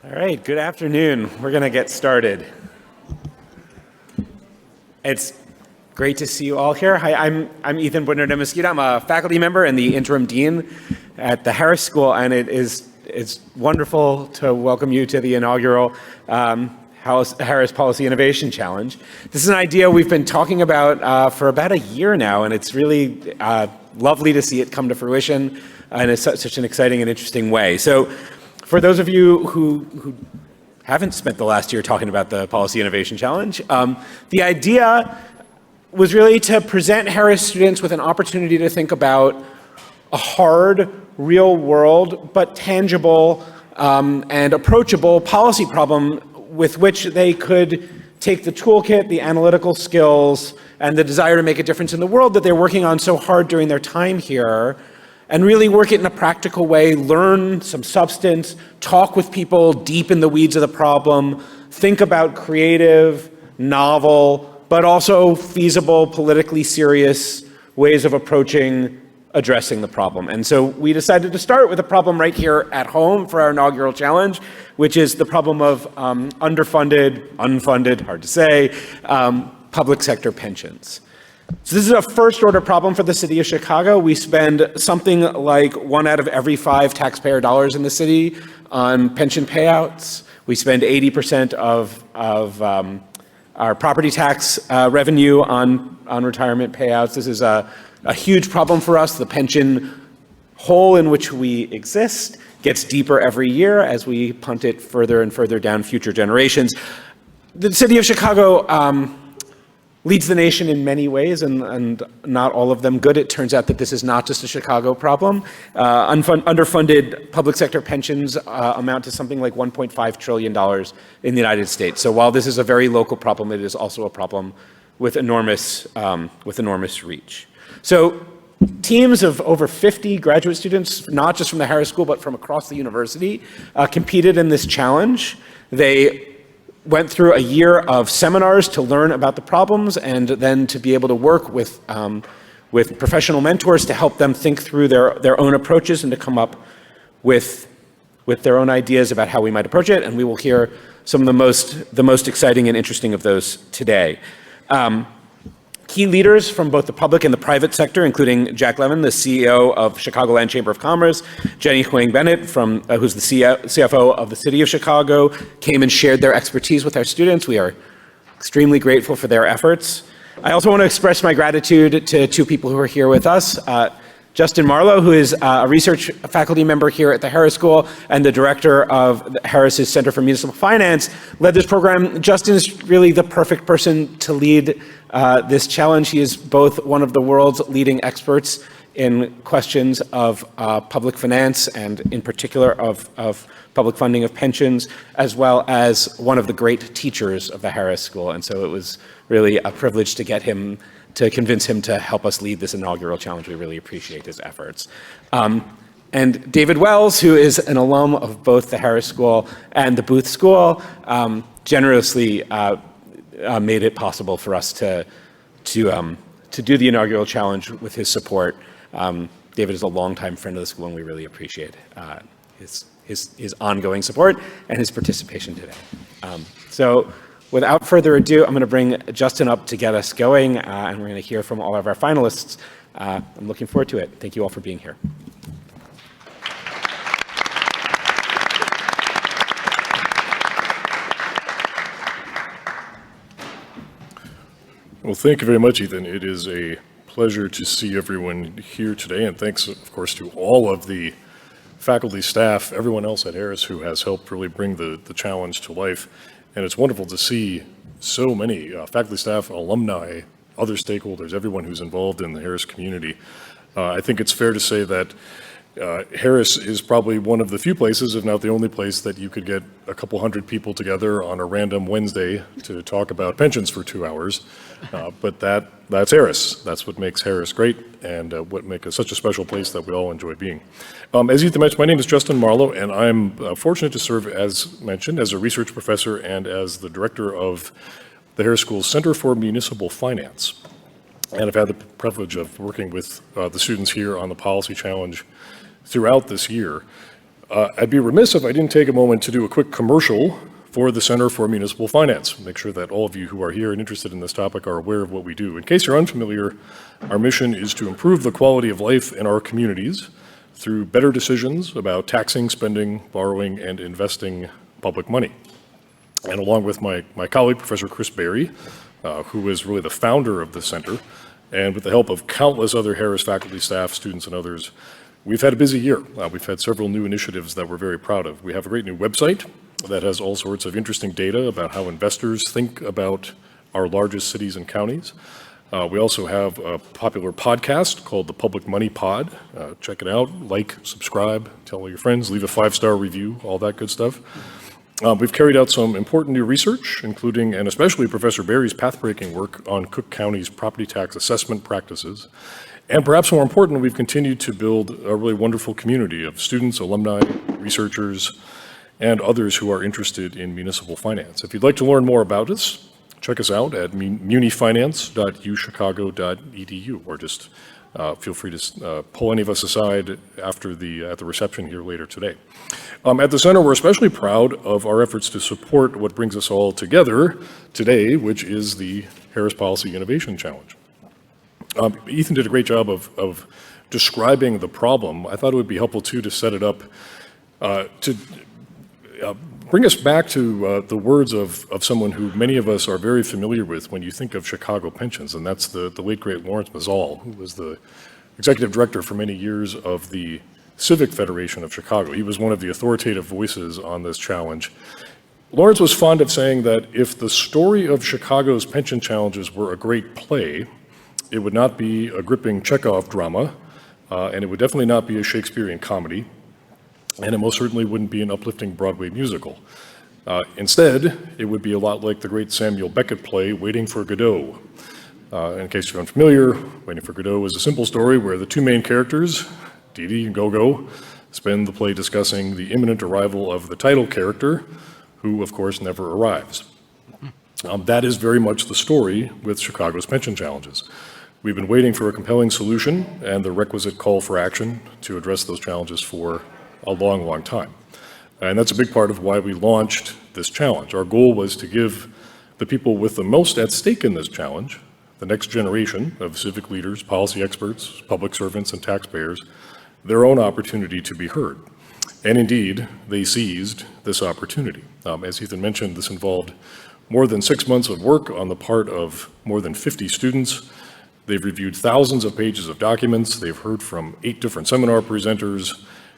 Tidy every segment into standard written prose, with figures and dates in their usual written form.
All right, good afternoon. We're going to get started. It's great to see you all here. Hi, I'm Ethan Buenaventura. I'm a faculty member and the interim dean at the Harris School, and it's wonderful to welcome you to the inaugural Harris Policy Innovation Challenge. This is an idea we've been talking about for about a year now, and it's really lovely to see it come to fruition in such an exciting and interesting way. So, for those of you who haven't spent the last year talking about the Policy Innovation Challenge, the idea was really to present Harris students with an opportunity to think about a hard, real world, but tangible and approachable policy problem with which they could take the toolkit, the analytical skills, and the desire to make a difference in the world that they're working on so hard during their time here, and really work it in a practical way, learn some substance, talk with people deep in the weeds of the problem, think about creative, novel, but also feasible, politically serious ways of addressing the problem. And so we decided to start with a problem right here at home for our inaugural challenge, which is the problem of unfunded, hard to say, public sector pensions. So this is a first order problem for the city of Chicago. We spend something like 1 out of every 5 taxpayer dollars in the city on pension payouts. We spend 80% of our property tax revenue on retirement payouts. This is a huge problem for us. The pension hole in which we exist gets deeper every year as we punt it further and further down future generations. The city of Chicago leads the nation in many ways, and not all of them good. It turns out that this is not just a Chicago problem. Underfunded public sector pensions amount to something like $1.5 trillion in the United States. So while this is a very local problem, it is also a problem with enormous reach. So teams of over 50 graduate students, not just from the Harris School, but from across the university, competed in this challenge. They went through a year of seminars to learn about the problems and then to be able to work with professional mentors to help them think through their own approaches and to come up with their own ideas about how we might approach it. And we will hear some of the most exciting and interesting of those today. Key leaders from both the public and the private sector, including Jack Levin, the CEO of Chicagoland Chamber of Commerce, Jenny Huang Bennett, who's the CFO of the City of Chicago, came and shared their expertise with our students. We are extremely grateful for their efforts. I also want to express my gratitude to 2 people who are here with us. Justin Marlowe, who is a research faculty member here at the Harris School and the director of Harris's Center for Municipal Finance, led this program. Justin is really the perfect person to lead this challenge. He is both one of the world's leading experts in questions of public finance and in particular of public funding of pensions, as well as one of the great teachers of the Harris School. And so it was really a privilege to convince him to help us lead this inaugural challenge. We really appreciate his efforts. And David Wells, who is an alum of both the Harris School and the Booth School, generously made it possible for us to do the inaugural challenge with his support. David is a longtime friend of the school, and we really appreciate his ongoing support and his participation today. So without further ado, I'm going to bring Justin up to get us going, and we're going to hear from all of our finalists. I'm looking forward to it. Thank you all for being here. Well, thank you very much, Ethan. It is a pleasure to see everyone here today, and thanks, of course, to all of the faculty, staff, everyone else at Harris who has helped really bring the challenge to life. And it's wonderful to see so many faculty, staff, alumni, other stakeholders, everyone who's involved in the Harris community. I think it's fair to say that Harris is probably one of the few places, if not the only place, that you could get a couple hundred people together on a random Wednesday to talk about pensions for 2 hours. But that's Harris. That's what makes Harris great and what makes it such a special place that we all enjoy being. As Ethan mentioned, my name is Justin Marlowe, and I'm fortunate to serve, as mentioned, as a research professor and as the director of the Harris School's Center for Municipal Finance. And I've had the privilege of working with the students here on the policy challenge throughout this year. I'd be remiss if I didn't take a moment to do a quick commercial for the Center for Municipal Finance. Make sure that all of you who are here and interested in this topic are aware of what we do. In case you're unfamiliar, our mission is to improve the quality of life in our communities through better decisions about taxing, spending, borrowing, and investing public money. And along with my colleague, Professor Chris Berry, who is really the founder of the center, and with the help of countless other Harris faculty, staff, students, and others, we've had a busy year. We've had several new initiatives that we're very proud of. We have a great new website that has all sorts of interesting data about how investors think about our largest cities and counties. We also have a popular podcast called the Public Money Pod. Check it out, like, subscribe, tell all your friends, leave a 5-star review, all that good stuff. We've carried out some important new research, including and especially Professor Berry's path-breaking work on Cook County's property tax assessment practices. And perhaps more important, we've continued to build a really wonderful community of students, alumni, researchers, and others who are interested in municipal finance. If you'd like to learn more about us, check us out at munifinance.uchicago.edu, or just feel free to pull any of us aside after at the reception here later today. At the center, we're especially proud of our efforts to support what brings us all together today, which is the Harris Policy Innovation Challenge. Ethan did a great job of describing the problem. I thought it would be helpful too to set it up to bring us back to the words of someone who many of us are very familiar with when you think of Chicago pensions, and that's the late great Lawrence Mazzal, who was the executive director for many years of the Civic Federation of Chicago. He was one of the authoritative voices on this challenge. Lawrence was fond of saying that if the story of Chicago's pension challenges were a great play, it would not be a gripping Chekhov drama, and it would definitely not be a Shakespearean comedy, and it most certainly wouldn't be an uplifting Broadway musical. Instead, it would be a lot like the great Samuel Beckett play, Waiting for Godot. In case you're unfamiliar, Waiting for Godot is a simple story where the two main characters, Dee Dee and Go-Go, spend the play discussing the imminent arrival of the title character, who, of course, never arrives. That is very much the story with Chicago's pension challenges. We've been waiting for a compelling solution and the requisite call for action to address those challenges for a long, long time. And that's a big part of why we launched this challenge. Our goal was to give the people with the most at stake in this challenge, the next generation of civic leaders, policy experts, public servants, and taxpayers, their own opportunity to be heard. And indeed, they seized this opportunity. As Ethan mentioned, this involved more than 6 months of work on the part of more than 50 students. They've reviewed thousands of pages of documents. They've heard from 8 different seminar presenters.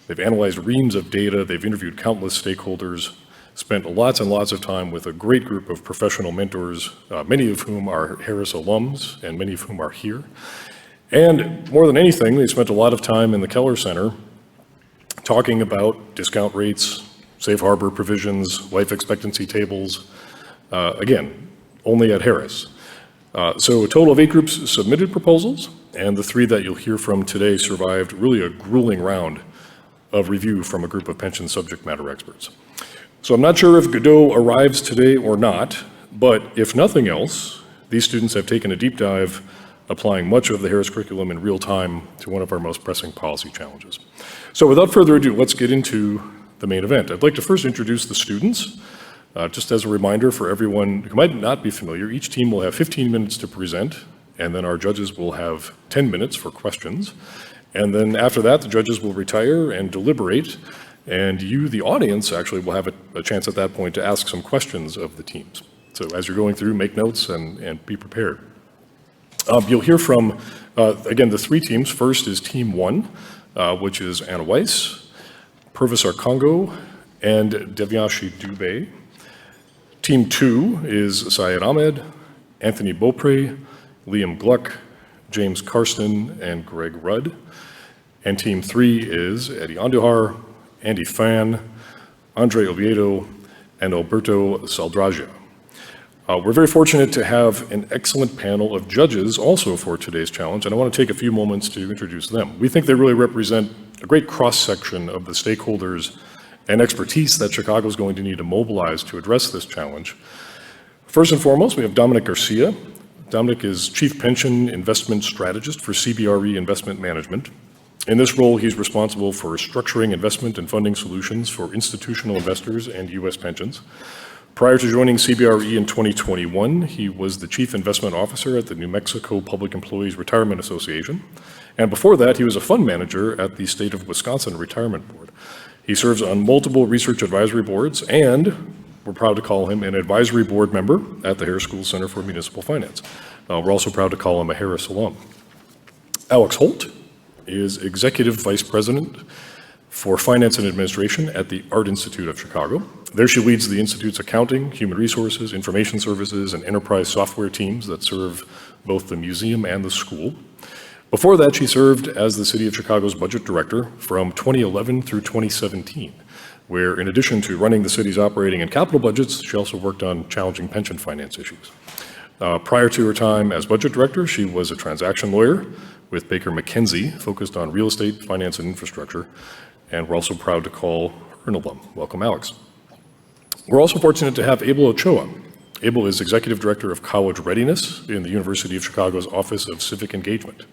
They've analyzed reams of data. They've interviewed countless stakeholders, spent lots and lots of time with a great group of professional mentors, many of whom are Harris alums and many of whom are here. And more than anything, they spent a lot of time in the Keller Center talking about discount rates, safe harbor provisions, life expectancy tables, again, only at Harris. So a total of 8 groups submitted proposals, and the 3 that you'll hear from today survived really a grueling round of review from a group of pension subject matter experts. So I'm not sure if Godot arrives today or not, but if nothing else, these students have taken a deep dive applying much of the Harris curriculum in real time to one of our most pressing policy challenges. So without further ado, let's get into the main event. I'd like to first introduce the students. Just as a reminder for everyone who might not be familiar, each team will have 15 minutes to present, and then our judges will have 10 minutes for questions. And then after that, the judges will retire and deliberate, and you, the audience, actually will have a chance at that point to ask some questions of the teams. So as you're going through, make notes and be prepared. You'll hear from, again, the 3 teams. First is Team 1, which is Anna Weiss, Purvis Arkongo, and Devyashi Dubey. Team 2 is Syed Ahmed, Anthony Beaupre, Liam Gluck, James Karsten, and Greg Rudd. And Team 3 is Eddie Andujar, Andy Fan, Andre Oviedo, and Alberto Saldraja. We're very fortunate to have an excellent panel of judges also for today's challenge, and I want to take a few moments to introduce them. We think they really represent a great cross-section of the stakeholders and expertise that Chicago is going to need to mobilize to address this challenge. First and foremost, we have Dominic Garcia. Dominic is Chief Pension Investment Strategist for CBRE Investment Management. In this role, he's responsible for structuring investment and funding solutions for institutional investors and U.S. pensions. Prior to joining CBRE in 2021, he was the Chief Investment Officer at the New Mexico Public Employees Retirement Association. And before that, he was a fund manager at the State of Wisconsin Retirement Board. He serves on multiple research advisory boards, and we're proud to call him an advisory board member at the Harris School Center for Municipal Finance. We're also proud to call him a Harris alum. Alex Holt is Executive Vice President for Finance and Administration at the Art Institute of Chicago. There she leads the Institute's accounting, human resources, information services, and enterprise software teams that serve both the museum and the school. Before that, she served as the City of Chicago's budget director from 2011 through 2017, where in addition to running the city's operating and capital budgets, she also worked on challenging pension finance issues. Prior to her time as budget director, she was a transaction lawyer with Baker McKenzie, focused on real estate, finance, and infrastructure, and we're also proud to call her an alum. Welcome, Alex. We're also fortunate to have Abel Ochoa. Abel is Executive Director of College Readiness in the University of Chicago's Office of Civic Engagement.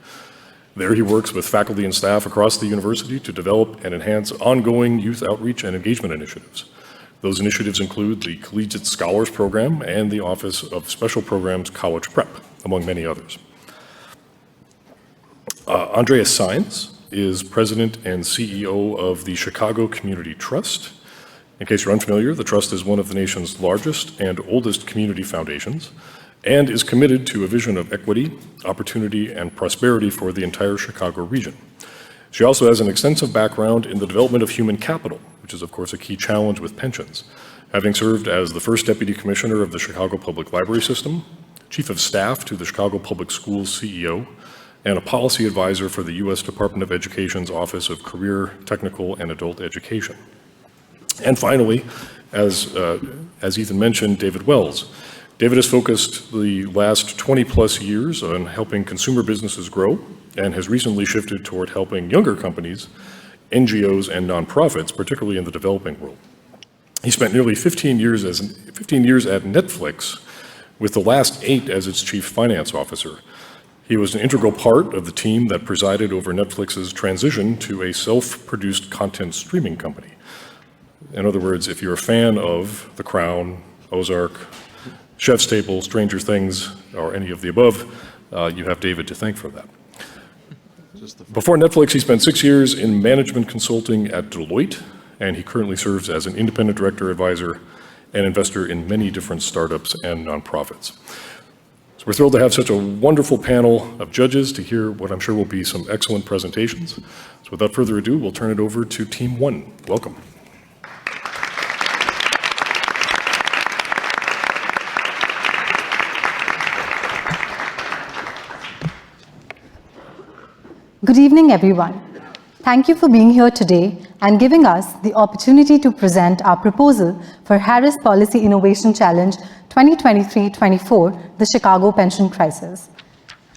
There he works with faculty and staff across the university to develop and enhance ongoing youth outreach and engagement initiatives. Those initiatives include the Collegiate Scholars Program and the Office of Special Programs College Prep, among many others. Andreas Saenz is President and CEO of the Chicago Community Trust. In case you're unfamiliar, the Trust is one of the nation's largest and oldest community foundations and is committed to a vision of equity, opportunity, and prosperity for the entire Chicago region. She also has an extensive background in the development of human capital, which is, of course, a key challenge with pensions, having served as the first Deputy Commissioner of the Chicago Public Library System, Chief of Staff to the Chicago Public Schools CEO, and a policy advisor for the U.S. Department of Education's Office of Career, Technical, and Adult Education. And finally, as Ethan mentioned, David Wells. David has focused the last 20 plus years on helping consumer businesses grow and has recently shifted toward helping younger companies, NGOs, and nonprofits, particularly in the developing world. He spent nearly 15 years at Netflix, with the last 8 as its chief finance officer. He was an integral part of the team that presided over Netflix's transition to a self-produced content streaming company. In other words, if you're a fan of The Crown, Ozark, Chef's Table, Stranger Things, or any of the above, you have David to thank for that. Before Netflix, he spent 6 years in management consulting at Deloitte, and he currently serves as an independent director, advisor, and investor in many different startups and nonprofits. So we're thrilled to have such a wonderful panel of judges to hear what I'm sure will be some excellent presentations. So without further ado, we'll turn it over to Team 1. Welcome. Good evening, everyone. Thank you for being here today and giving us the opportunity to present our proposal for Harris Policy Innovation Challenge 2023-24, the Chicago Pension Crisis.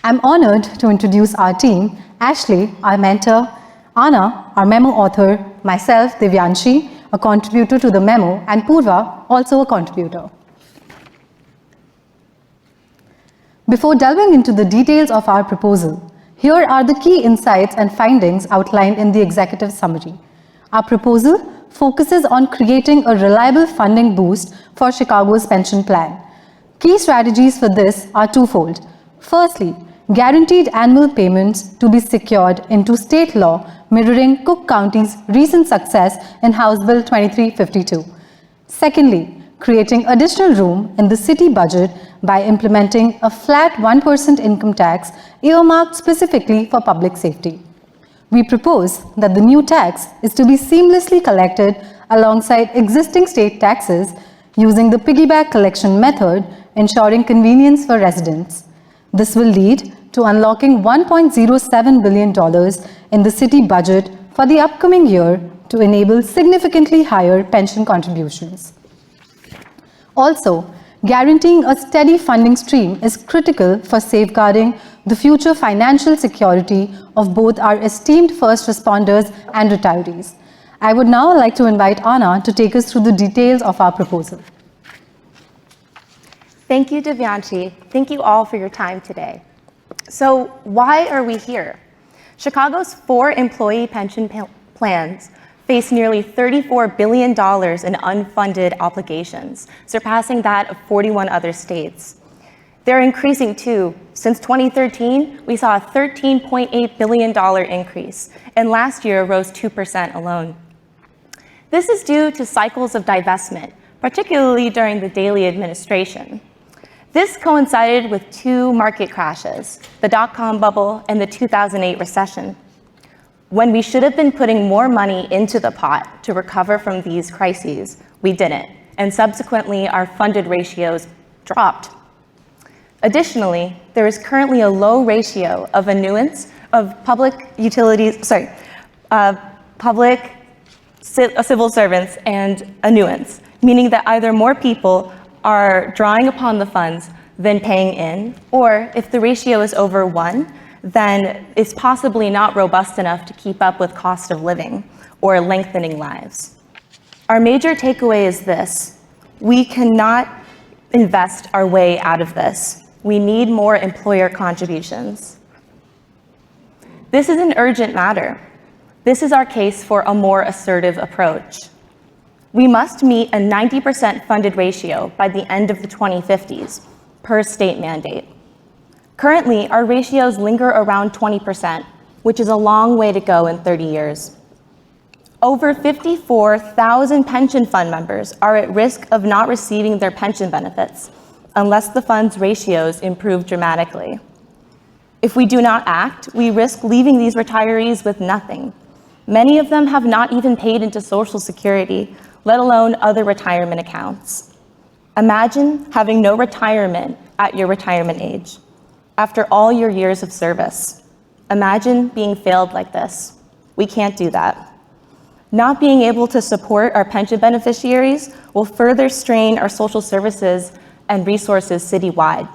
I'm honored to introduce our team, Ashley, our mentor, Anna, our memo author, myself, Divyanshi, a contributor to the memo, and Purva, also a contributor. Before delving into the details of our proposal, here are the key insights and findings outlined in the executive summary. Our proposal focuses on creating a reliable funding boost for Chicago's pension plan. Key strategies for this are twofold. Firstly, guaranteed annual payments to be secured into state law mirroring Cook County's recent success in House Bill 2352. Secondly, creating additional room in the city budget by implementing a flat 1% income tax earmarked specifically for public safety. We propose that the new tax is to be seamlessly collected alongside existing state taxes using the piggyback collection method, ensuring convenience for residents. This will lead to unlocking $1.07 billion in the city budget for the upcoming year to enable significantly higher pension contributions. Also, guaranteeing a steady funding stream is critical for safeguarding the future financial security of both our esteemed first responders and retirees. I would now like to invite Anna to take us through the details of our proposal. Thank you, Divyanshi. Thank you all for your time today. So why are we here? Chicago's 4 employee pension plans face nearly $34 billion in unfunded obligations, surpassing that of 41 other states. They're increasing too. Since 2013, we saw a $13.8 billion increase, and last year rose 2% alone. This is due to cycles of divestment, particularly during the Daley administration. This coincided with 2 market crashes, the dot-com bubble and the 2008 recession, when we should have been putting more money into the pot to recover from these crises. We didn't, and subsequently our funded ratios dropped. Additionally, there is currently a low ratio of annuitants of civil servants and annuitants, meaning that either more people are drawing upon the funds than paying in, or if the ratio is over 1, then it's possibly not robust enough to keep up with cost of living or lengthening lives. Our major takeaway is this: we cannot invest our way out of this. We need more employer contributions. This is an urgent matter. This is our case for a more assertive approach. We must meet a 90% funded ratio by the end of the 2050s, per state mandate. Currently, our ratios linger around 20%, which is a long way to go in 30 years. Over 54,000 pension fund members are at risk of not receiving their pension benefits unless the fund's ratios improve dramatically. If we do not act, we risk leaving these retirees with nothing. Many of them have not even paid into Social Security, let alone other retirement accounts. Imagine having no retirement at your retirement age, after all your years of service. Imagine being failed like this. We can't do that. Not being able to support our pension beneficiaries will further strain our social services and resources citywide,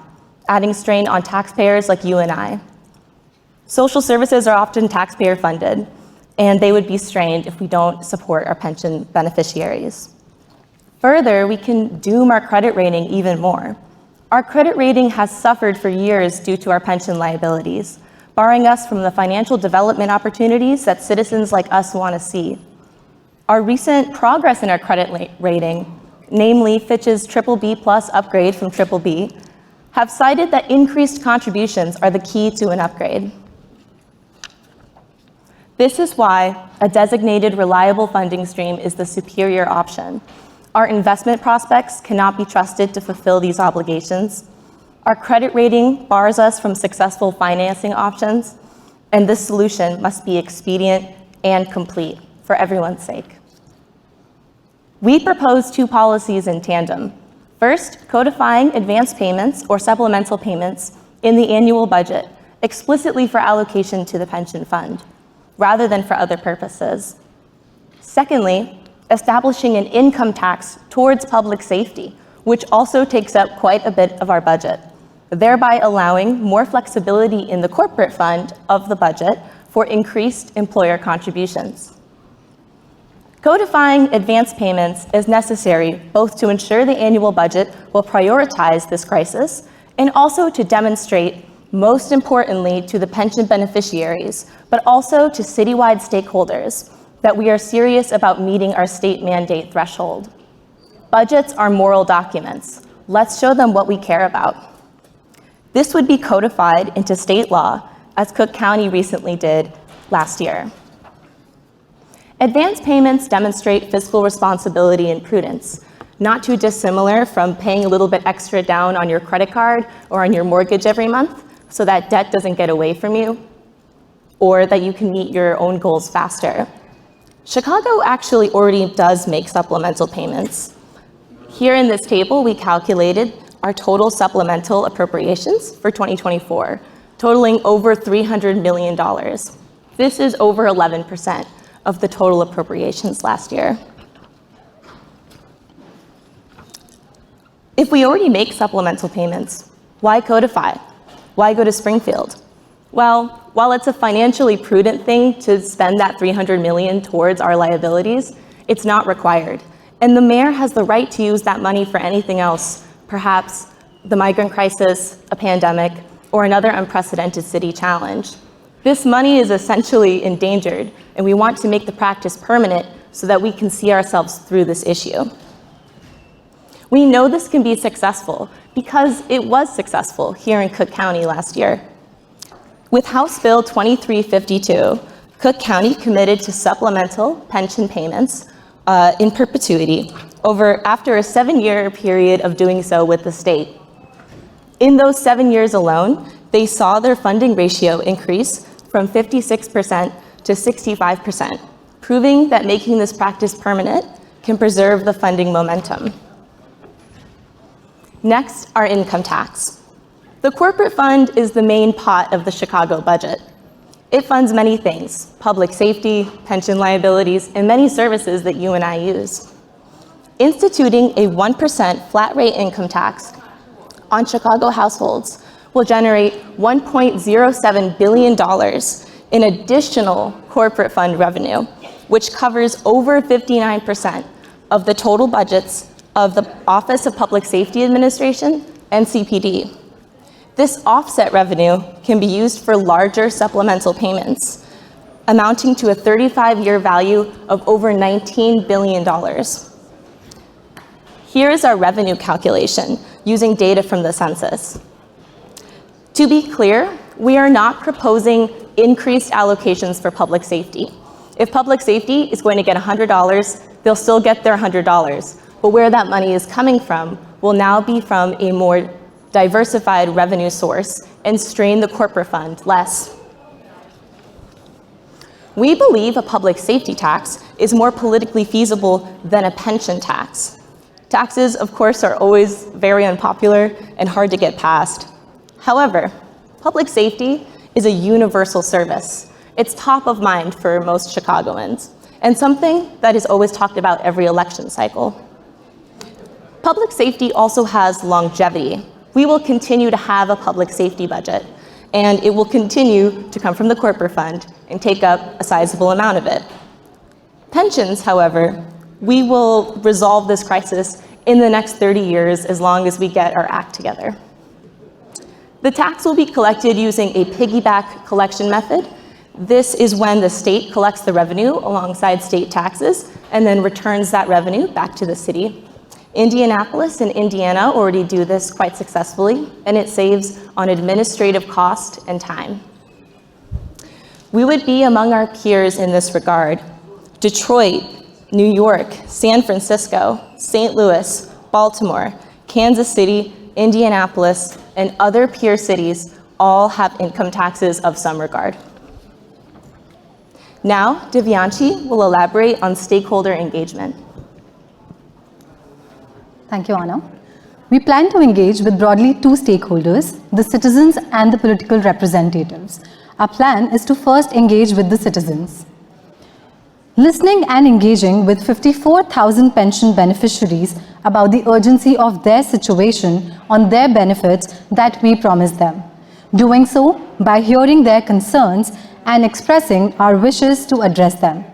adding strain on taxpayers like you and I. Social services are often taxpayer funded, and they would be strained if we don't support our pension beneficiaries. Further, we can doom our credit rating even more. Our credit rating has suffered for years due to our pension liabilities, barring us from the financial development opportunities that citizens like us want to see. Our recent progress in our credit rating, namely Fitch's BBB+ upgrade from BBB, have cited that increased contributions are the key to an upgrade. This is why a designated reliable funding stream is the superior option. Our investment prospects cannot be trusted to fulfill these obligations. Our credit rating bars us from successful financing options, and this solution must be expedient and complete for everyone's sake. We propose 2 policies in tandem. First, codifying advance payments or supplemental payments in the annual budget, explicitly for allocation to the pension fund, rather than for other purposes. Secondly, establishing an income tax towards public safety, which also takes up quite a bit of our budget, thereby allowing more flexibility in the corporate fund of the budget for increased employer contributions. Codifying advance payments is necessary both to ensure the annual budget will prioritize this crisis and also to demonstrate, most importantly to the pension beneficiaries, but also to citywide stakeholders, that we are serious about meeting our state mandate threshold. Budgets are moral documents. Let's show them what we care about. This would be codified into state law, as Cook County recently did last year. Advance payments demonstrate fiscal responsibility and prudence, not too dissimilar from paying a little bit extra down on your credit card or on your mortgage every month so that debt doesn't get away from you, or that you can meet your own goals faster. Chicago actually already does make supplemental payments. Here in this table, we calculated our total supplemental appropriations for 2024, totaling over $300 million. This is over 11% of the total appropriations last year. If we already make supplemental payments, why codify? Why go to Springfield? Well, while it's a financially prudent thing to spend that $300 million towards our liabilities, it's not required. And the mayor has the right to use that money for anything else, perhaps the migrant crisis, a pandemic, or another unprecedented city challenge. This money is essentially endangered, and we want to make the practice permanent so that we can see ourselves through this issue. We know this can be successful because it was successful here in Cook County last year. With House Bill 2352, Cook County committed to supplemental pension payments in perpetuity after a 7-year period of doing so with the state. In those 7 years alone, they saw their funding ratio increase from 56% to 65%, proving that making this practice permanent can preserve the funding momentum. Next, our income tax. The corporate fund is the main pot of the Chicago budget. It funds many things: public safety, pension liabilities, and many services that you and I use. Instituting a 1% flat rate income tax on Chicago households will generate $1.07 billion in additional corporate fund revenue, which covers over 59% of the total budgets of the Office of Public Safety Administration and CPD. This offset revenue can be used for larger supplemental payments, amounting to a 35-year value of over $19 billion. Here is our revenue calculation using data from the census. To be clear, we are not proposing increased allocations for public safety. If public safety is going to get $100, they'll still get their $100. But where that money is coming from will now be from a more diversified revenue source and strain the corporate fund less. We believe a public safety tax is more politically feasible than a pension tax. Taxes, of course, are always very unpopular and hard to get passed. However, public safety is a universal service. It's top of mind for most Chicagoans, and something that is always talked about every election cycle. Public safety also has longevity. We will continue to have a public safety budget, and it will continue to come from the corporate fund and take up a sizable amount of it. Pensions, however, we will resolve this crisis in the next 30 years as long as we get our act together. The tax will be collected using a piggyback collection method. This is when the state collects the revenue alongside state taxes and then returns that revenue back to the city. Indianapolis and Indiana already do this quite successfully, and it saves on administrative cost and time. We would be among our peers in this regard. Detroit, New York, San Francisco, St. Louis, Baltimore, Kansas City, Indianapolis, and other peer cities all have income taxes of some regard. Now, Divyanshi will elaborate on stakeholder engagement. Thank you, Anna. We plan to engage with broadly two stakeholders, the citizens and the political representatives. Our plan is to first engage with the citizens. Listening and engaging with 54,000 pension beneficiaries about the urgency of their situation on their benefits that we promise them. Doing so by hearing their concerns and expressing our wishes to address them.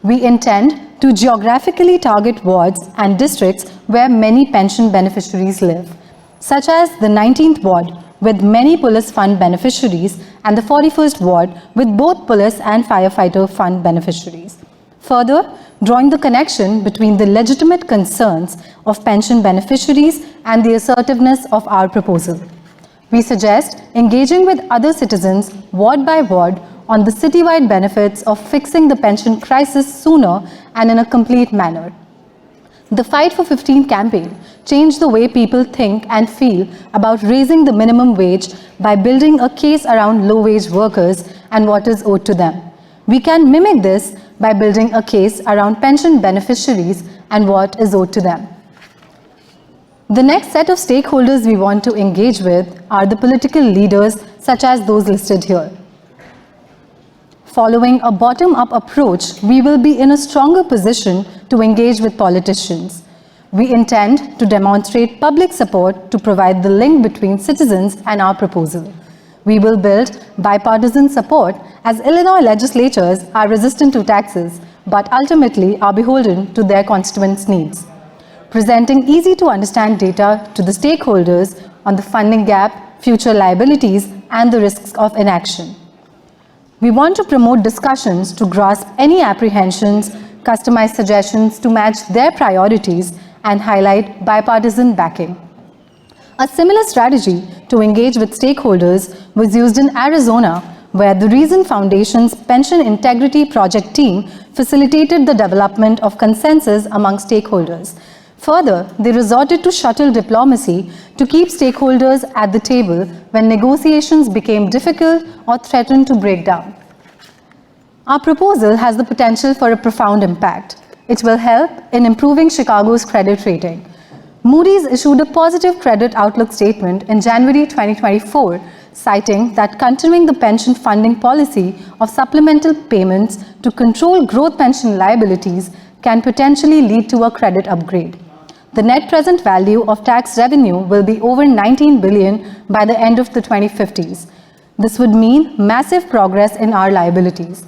We intend to geographically target wards and districts where many pension beneficiaries live, such as the 19th ward with many police fund beneficiaries and the 41st ward with both police and firefighter fund beneficiaries. Further, drawing the connection between the legitimate concerns of pension beneficiaries and the assertiveness of our proposal. We suggest engaging with other citizens ward by ward on the citywide benefits of fixing the pension crisis sooner and in a complete manner. The Fight for 15 campaign changed the way people think and feel about raising the minimum wage by building a case around low-wage workers and what is owed to them. We can mimic this by building a case around pension beneficiaries and what is owed to them. The next set of stakeholders we want to engage with are the political leaders such as those listed here. Following a bottom-up approach, we will be in a stronger position to engage with politicians. We intend to demonstrate public support to provide the link between citizens and our proposal. We will build bipartisan support as Illinois legislators are resistant to taxes, but ultimately are beholden to their constituents' needs. Presenting easy-to-understand data to the stakeholders on the funding gap, future liabilities, and the risks of inaction. We want to promote discussions to grasp any apprehensions, customize suggestions to match their priorities, and highlight bipartisan backing. A similar strategy to engage with stakeholders was used in Arizona, where the Reason Foundation's Pension Integrity Project team facilitated the development of consensus among stakeholders. Further, they resorted to shuttle diplomacy to keep stakeholders at the table when negotiations became difficult or threatened to break down. Our proposal has the potential for a profound impact. It will help in improving Chicago's credit rating. Moody's issued a positive credit outlook statement in January 2024, citing that continuing the pension funding policy of supplemental payments to control growth pension liabilities can potentially lead to a credit upgrade. The net present value of tax revenue will be over $19 billion by the end of the 2050s. This would mean massive progress in our liabilities.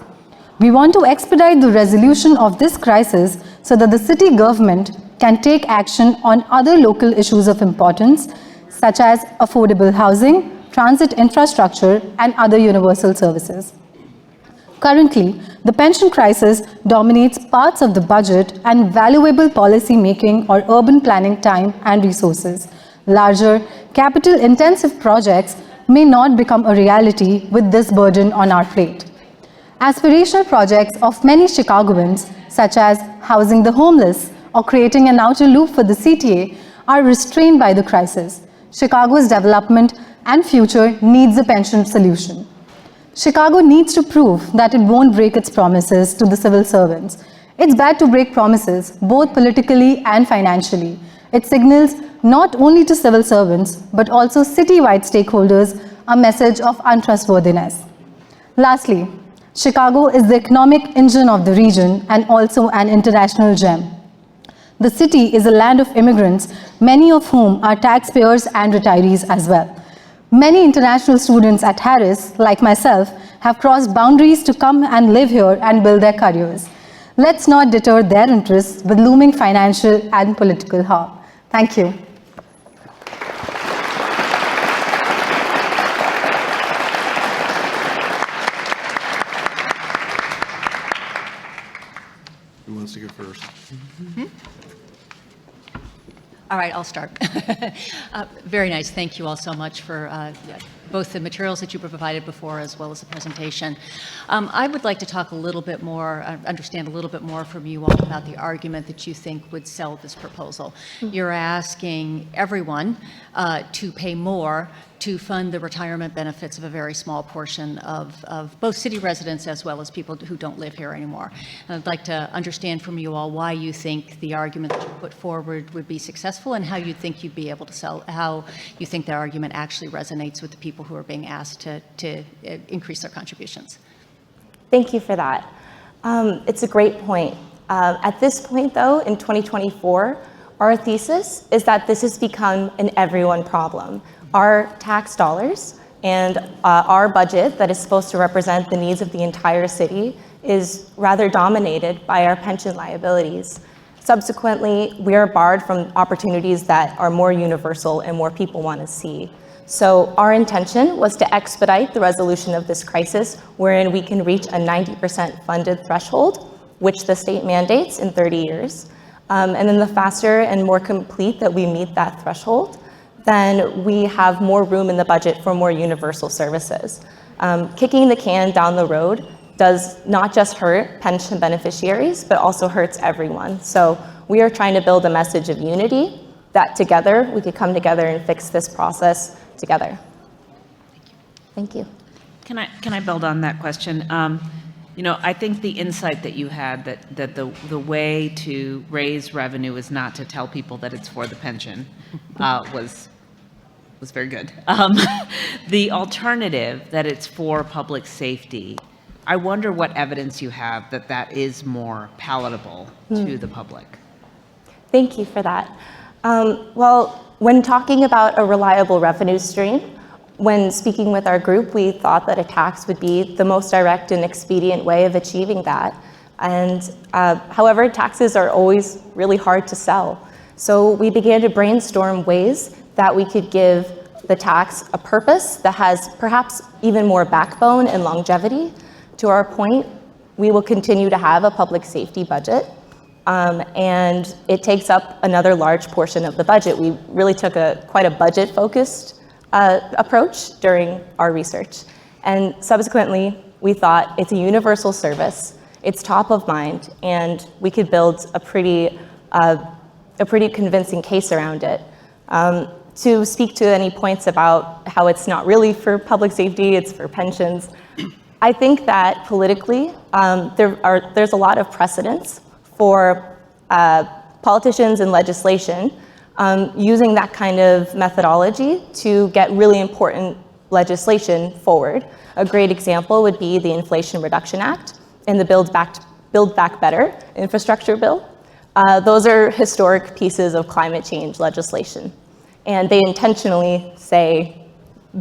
We want to expedite the resolution of this crisis so that the city government can take action on other local issues of importance, such as affordable housing, transit infrastructure, and other universal services. Currently, the pension crisis dominates parts of the budget and valuable policy making or urban planning time and resources. Larger, capital-intensive projects may not become a reality with this burden on our plate. Aspirational projects of many Chicagoans, such as housing the homeless or creating an outer loop for the CTA, are restrained by the crisis. Chicago's development and future needs a pension solution. Chicago needs to prove that it won't break its promises to the civil servants. It's bad to break promises, both politically and financially. It signals not only to civil servants, but also citywide stakeholders a message of untrustworthiness. Lastly, Chicago is the economic engine of the region and also an international gem. The city is a land of immigrants, many of whom are taxpayers and retirees as well. Many international students at Harris, like myself, have crossed boundaries to come and live here and build their careers. Let's not deter their interests with looming financial and political harm. Thank you. Who wants to go first? All right, I'll start. Very nice. Thank you all so much for both the materials that you provided before as well as the presentation. I would like to talk a little bit more, understand a little bit more from you all about the argument that you think would sell this proposal. You're asking everyone to pay more to fund the retirement benefits of a very small portion of both city residents as well as people who don't live here anymore. And I'd like to understand from you all why you think the argument that you put forward would be successful and how you think you'd be able to sell, how you think the argument actually resonates with the people who are being asked to increase their contributions. Thank you for that. It's a great point. At this point, though, in 2024, our thesis is that this has become an everyone problem. Our tax dollars and our budget that is supposed to represent the needs of the entire city is rather dominated by our pension liabilities. Subsequently, we are barred from opportunities that are more universal and more people want to see. So our intention was to expedite the resolution of this crisis, wherein we can reach a 90% funded threshold, which the state mandates in 30 years. And then the faster and more complete that we meet that threshold, then we have more room in the budget for more universal services. Kicking the can down the road does not just hurt pension beneficiaries, but also hurts everyone. So we are trying to build a message of unity, that together we could come together and fix this process together. Thank you. Can I build on that question? You know, I think the insight that you had that the way to raise revenue is not to tell people that it's for the pension was very good. The alternative, that it's for public safety, I wonder what evidence you have that that is more palatable to the public. Thank you for that. Well, when talking about a reliable revenue stream, when speaking with our group, we thought that a tax would be the most direct and expedient way of achieving that. And however, taxes are always really hard to sell. So we began to brainstorm ways that we could give the tax a purpose that has perhaps even more backbone and longevity. to our point, we will continue to have a public safety budget, and it takes up another large portion of the budget. We really took quite a budget-focused approach during our research. And subsequently, we thought it's a universal service, it's top of mind, and we could build a pretty convincing case around it. To speak to any points about how it's not really for public safety, it's for pensions, I think that politically, there's a lot of precedence for politicians and legislation using that kind of methodology to get really important legislation forward. A great example would be the Inflation Reduction Act and the Build Back Better infrastructure bill. Those are historic pieces of climate change legislation. And they intentionally say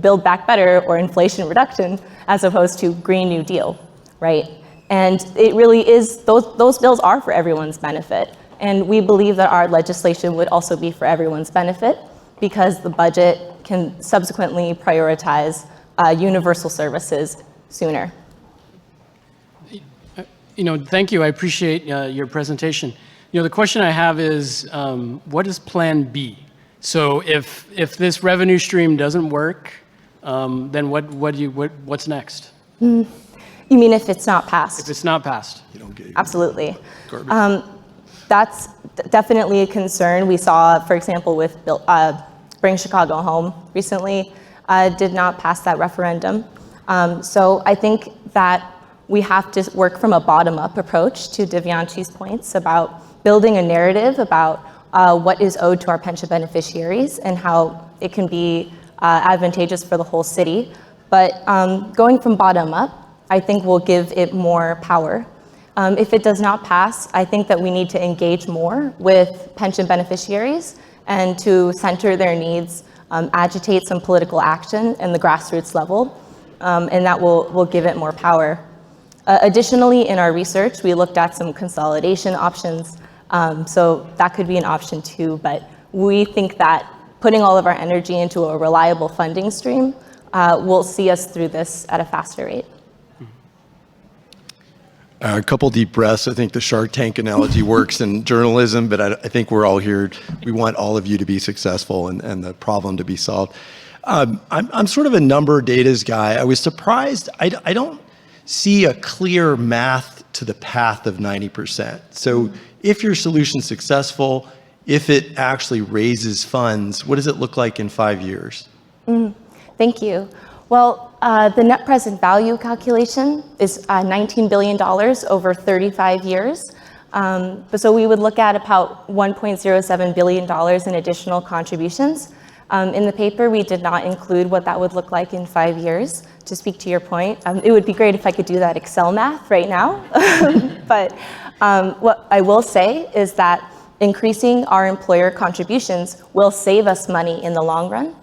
Build Back Better or inflation reduction as opposed to Green New Deal, right? And it really is, those bills are for everyone's benefit. And we believe that our legislation would also be for everyone's benefit because the budget can subsequently prioritize universal services sooner. Thank you. I appreciate your presentation. The question I have is, what is Plan B? So if this revenue stream doesn't work, then what's next? You mean if it's not passed? If it's not passed. Absolutely. That's definitely a concern. We saw, for example, with Bring Chicago Home recently, did not pass that referendum. So I think that we have to work from a bottom-up approach to Divyanshi's points about building a narrative about what is owed to our pension beneficiaries and how it can be advantageous for the whole city. But going from bottom up, I think will give it more power. If it does not pass, I think that we need to engage more with pension beneficiaries and to center their needs, agitate some political action in the grassroots level, and that will give it more power. Additionally, in our research, we looked at some consolidation options. So that could be an option too, but we think that putting all of our energy into a reliable funding stream will see us through this at a faster rate. A couple deep breaths. I think the Shark Tank analogy works in journalism, but I think we're all here. We want all of you to be successful and the problem to be solved. I'm sort of a number datas guy. I was surprised. I don't see a clear math to the path of 90%. So if your solution's successful, if it actually raises funds, what does it look like in 5 years? Thank you. Well, the net present value calculation is $19 billion over 35 years. So we would look at about $1.07 billion in additional contributions. In the paper, we did not include what that would look like in 5 years. To speak to your point, it would be great if I could do that Excel math right now. But what I will say is that increasing our employer contributions will save us money in the long run.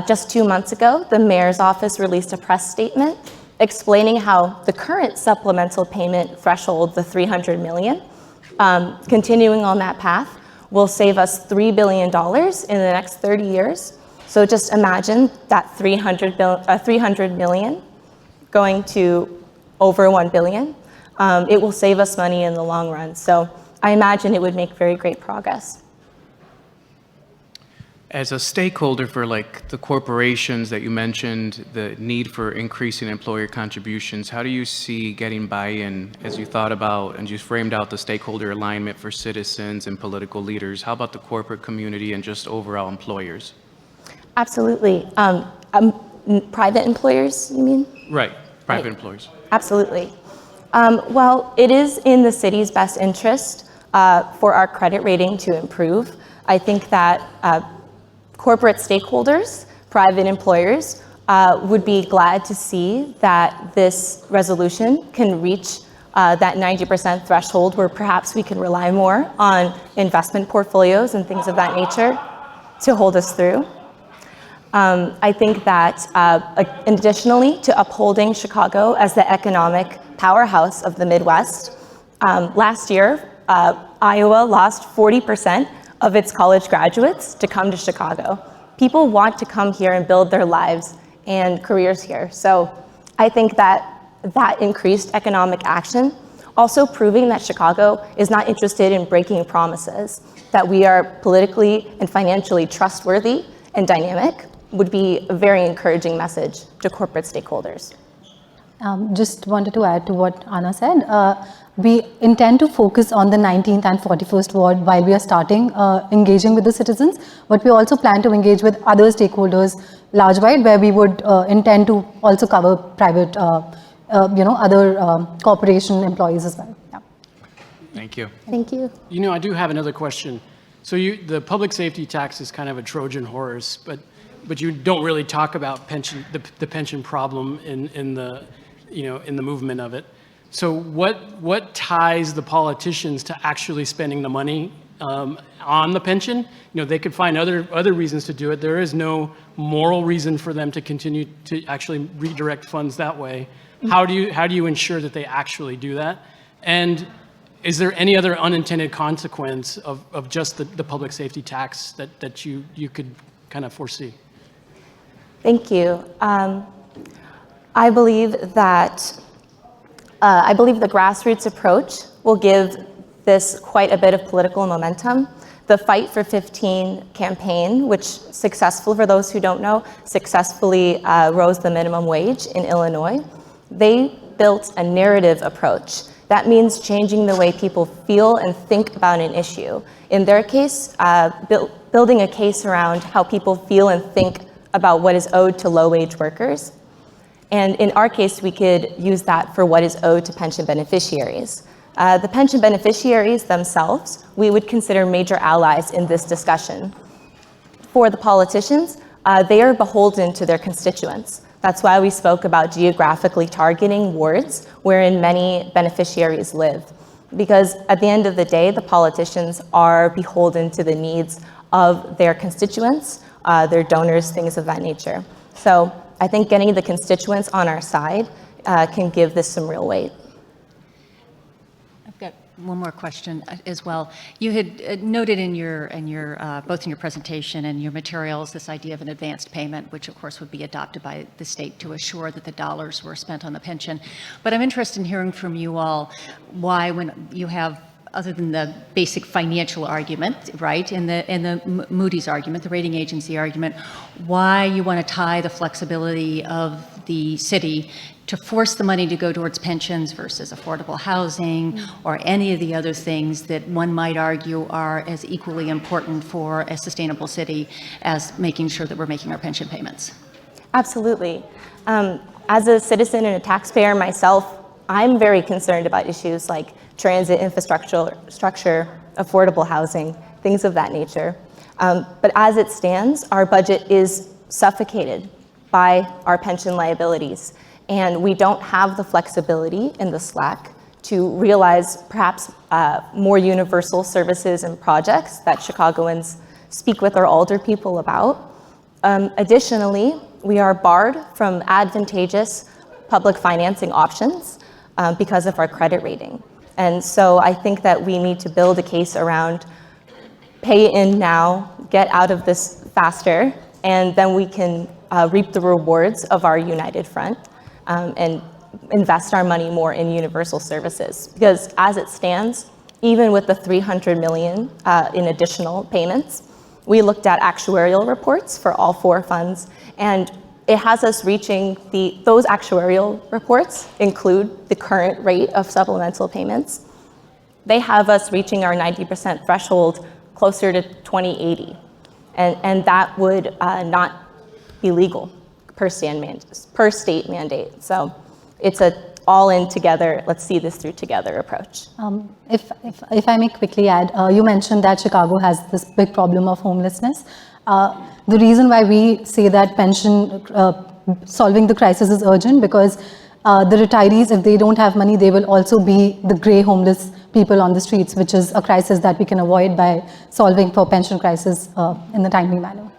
Just 2 months ago, the mayor's office released a press statement explaining how the current supplemental payment threshold, the $300 million, continuing on that path, will save us $3 billion in the next 30 years. So just imagine that $300 million going to over $1 billion. It will save us money in the long run. So I imagine it would make very great progress. As a stakeholder for like the corporations that you mentioned, the need for increasing employer contributions, how do you see getting buy-in as you thought about and you framed out the stakeholder alignment for citizens and political leaders? How about the corporate community and just overall employers? Absolutely. Private employers, you mean? Right, private employers. Absolutely. Well, it is in the city's best interest for our credit rating to improve. I think that corporate stakeholders, private employers, would be glad to see that this resolution can reach that 90% threshold where perhaps we can rely more on investment portfolios and things of that nature to hold us through. I think that additionally to upholding Chicago as the economic powerhouse of the Midwest, last year, Iowa lost 40% of its college graduates to come to Chicago. People want to come here and build their lives and careers here. So I think that that increased economic action, also proving that Chicago is not interested in breaking promises, that we are politically and financially trustworthy and dynamic, would be a very encouraging message to corporate stakeholders. Just wanted to add to what Anna said. We intend to focus on the 19th and 41st ward while we are starting engaging with the citizens, but we also plan to engage with other stakeholders large-wide, where we would intend to also cover private, other corporation employees as well. Yeah. Thank you. Thank you. You know, I do have another question. So the public safety tax is kind of a Trojan horse, but you don't really talk about the pension problem in the movement of it. So what ties the politicians to actually spending the money on the pension? You know, they could find other reasons to do it. There is no moral reason for them to continue to actually redirect funds that way. How do you ensure that they actually do that? And is there any other unintended consequence of just the public safety tax that you could kind of foresee? Thank you. I believe the grassroots approach will give this quite a bit of political momentum. The Fight for 15 campaign, which for those who don't know, successfully rose the minimum wage in Illinois. They built a narrative approach. That means changing the way people feel and think about an issue. In their case, building a case around how people feel and think about what is owed to low-wage workers. And in our case, we could use that for what is owed to pension beneficiaries. The pension beneficiaries themselves, we would consider major allies in this discussion. For the politicians, they are beholden to their constituents. That's why we spoke about geographically targeting wards wherein many beneficiaries live. Because at the end of the day, the politicians are beholden to the needs of their constituents, their donors, things of that nature. So I think getting the constituents on our side can give this some real weight. I've got one more question as well. You had noted in your both in your presentation and your materials this idea of an advanced payment, which of course would be adopted by the state to assure that the dollars were spent on the pension. But I'm interested in hearing from you all why, when you have, other than the basic financial argument, right, in the Moody's argument, the rating agency argument, why you want to tie the flexibility of the city to force the money to go towards pensions versus affordable housing or any of the other things that one might argue are as equally important for a sustainable city as making sure that we're making our pension payments. Absolutely. As a citizen and a taxpayer myself, I'm very concerned about issues like transit infrastructure, affordable housing, things of that nature. But as it stands, our budget is suffocated by our pension liabilities. And we don't have the flexibility in the slack to realize perhaps more universal services and projects that Chicagoans speak with our older people about. Additionally, we are barred from advantageous public financing options because of our credit rating. And so I think that we need to build a case around pay in now, get out of this faster, and then we can reap the rewards of our united front and invest our money more in universal services. Because as it stands, even with the $300 million in additional payments, we looked at actuarial reports for all four funds, and it has us reaching those actuarial reports include the current rate of supplemental payments. They have us reaching our 90% threshold closer to 2080. And that would not be legal per state mandate. So it's a all in together, let's see this through together approach. If I may quickly add, you mentioned that Chicago has this big problem of homelessness. The reason why we say that pension, solving the crisis is urgent, because the retirees, if they don't have money, they will also be the gray homeless people on the streets, which is a crisis that we can avoid by solving for pension crisis in a timely manner.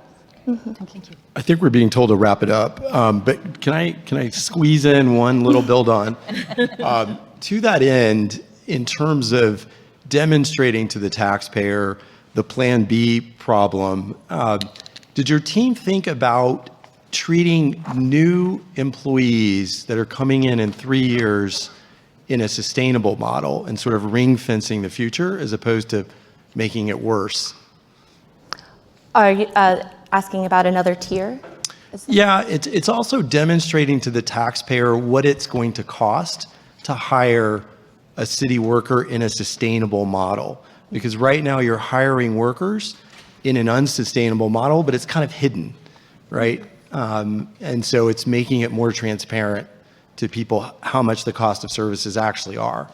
Mm-hmm. Thank you. I think we're being told to wrap it up, but can I squeeze in one little build on? To that end, in terms of demonstrating to the taxpayer the Plan B problem, did your team think about treating new employees that are coming in 3 years in a sustainable model and sort of ring fencing the future as opposed to making it worse. Are you asking about another tier? Yeah, it's also demonstrating to the taxpayer what it's going to cost to hire a city worker in a sustainable model. Because right now you're hiring workers in an unsustainable model, but it's kind of hidden, right? And so it's making it more transparent to people how much the cost of services actually are.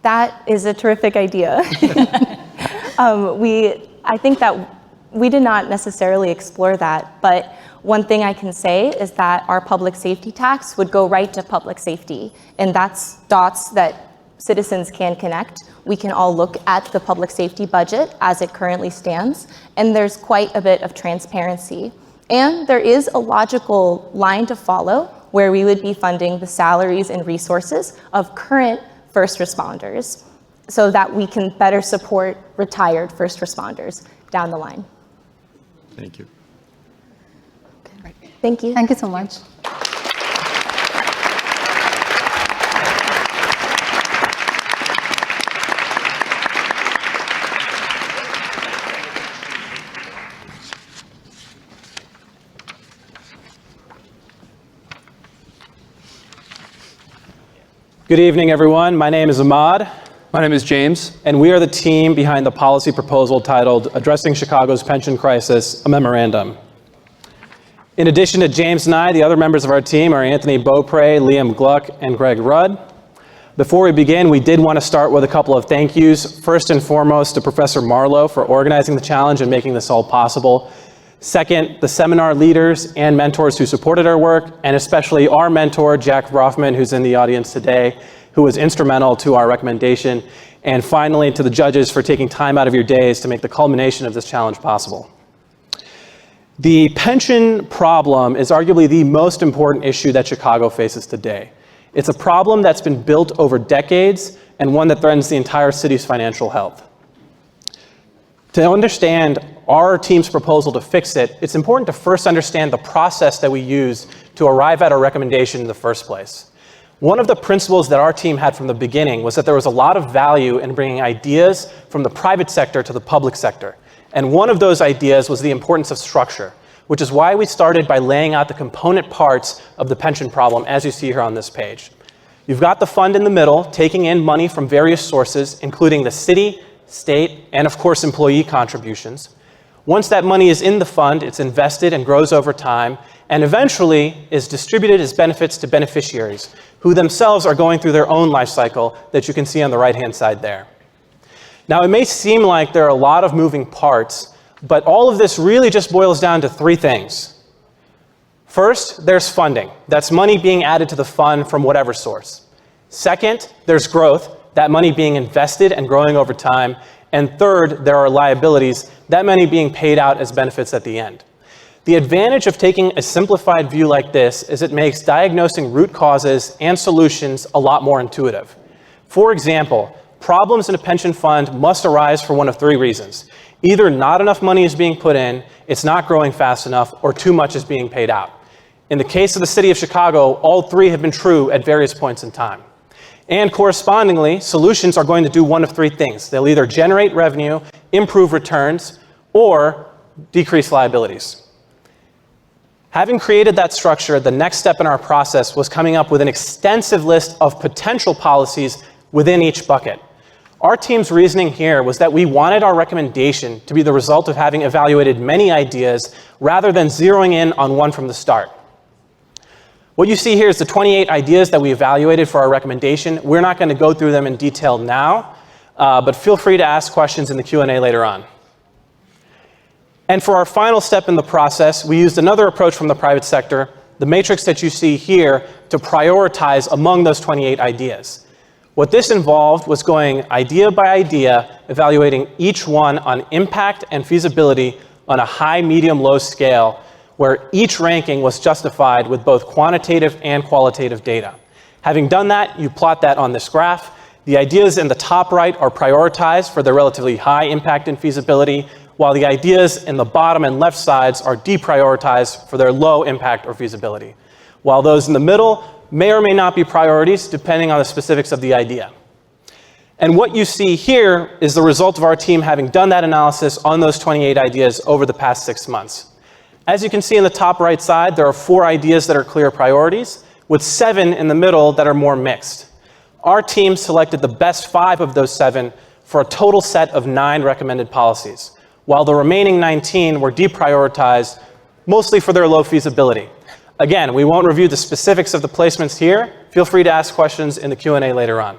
That is a terrific idea. I think that we did not necessarily explore that, but one thing I can say is that our public safety tax would go right to public safety, and that's dots that citizens can connect. We can all look at the public safety budget as it currently stands, and there's quite a bit of transparency. And there is a logical line to follow where we would be funding the salaries and resources of current first responders so that we can better support retired first responders down the line. Thank you. Thank you. Thank you so much. Good evening, everyone. My name is Ahmad. My name is James. And we are the team behind the policy proposal titled Addressing Chicago's Pension Crisis, a Memorandum. In addition to James and I, the other members of our team are Anthony Beaupre, Liam Gluck, and Greg Rudd. Before we begin, we did want to start with a couple of thank yous. First and foremost to Professor Marlowe for organizing the challenge and making this all possible. Second, the seminar leaders and mentors who supported our work, and especially our mentor, Jack Rothman, who's in the audience today, who was instrumental to our recommendation. And finally, to the judges for taking time out of your days to make the culmination of this challenge possible. The pension problem is arguably the most important issue that Chicago faces today. It's a problem that's been built over decades and one that threatens the entire city's financial health. To understand our team's proposal to fix it, it's important to first understand the process that we use to arrive at our recommendation in the first place. One of the principles that our team had from the beginning was that there was a lot of value in bringing ideas from the private sector to the public sector. And one of those ideas was the importance of structure, which is why we started by laying out the component parts of the pension problem, as you see here on this page. You've got the fund in the middle, taking in money from various sources, including the city, state, and of course, employee contributions. Once that money is in the fund, it's invested and grows over time, and eventually is distributed as benefits to beneficiaries, who themselves are going through their own life cycle that you can see on the right-hand side there. Now, it may seem like there are a lot of moving parts, but all of this really just boils down to three things. First, there's funding. That's money being added to the fund from whatever source. Second, there's growth, that money being invested and growing over time. And third, there are liabilities, that money being paid out as benefits at the end. The advantage of taking a simplified view like this is it makes diagnosing root causes and solutions a lot more intuitive. For example, problems in a pension fund must arise for one of three reasons. Either not enough money is being put in, it's not growing fast enough, or too much is being paid out. In the case of the city of Chicago, all three have been true at various points in time. And correspondingly, solutions are going to do one of three things. They'll either generate revenue, improve returns, or decrease liabilities. Having created that structure, the next step in our process was coming up with an extensive list of potential policies within each bucket. Our team's reasoning here was that we wanted our recommendation to be the result of having evaluated many ideas rather than zeroing in on one from the start. What you see here is the 28 ideas that we evaluated for our recommendation. We're not going to go through them in detail now, but feel free to ask questions in the Q&A later on. And for our final step in the process, we used another approach from the private sector, the matrix that you see here, to prioritize among those 28 ideas. What this involved was going idea by idea, evaluating each one on impact and feasibility on a high, medium, low scale, where each ranking was justified with both quantitative and qualitative data. Having done that, you plot that on this graph. The ideas in the top right are prioritized for their relatively high impact and feasibility, while the ideas in the bottom and left sides are deprioritized for their low impact or feasibility, while those in the middle may or may not be priorities depending on the specifics of the idea. And what you see here is the result of our team having done that analysis on those 28 ideas over the past 6 months. As you can see in the top right side, there are 4 ideas that are clear priorities, with 7 in the middle that are more mixed. Our team selected the best 5 of those 7 for a total set of 9 recommended policies, while the remaining 19 were deprioritized, mostly for their low feasibility. Again, we won't review the specifics of the placements here. Feel free to ask questions in the Q&A later on.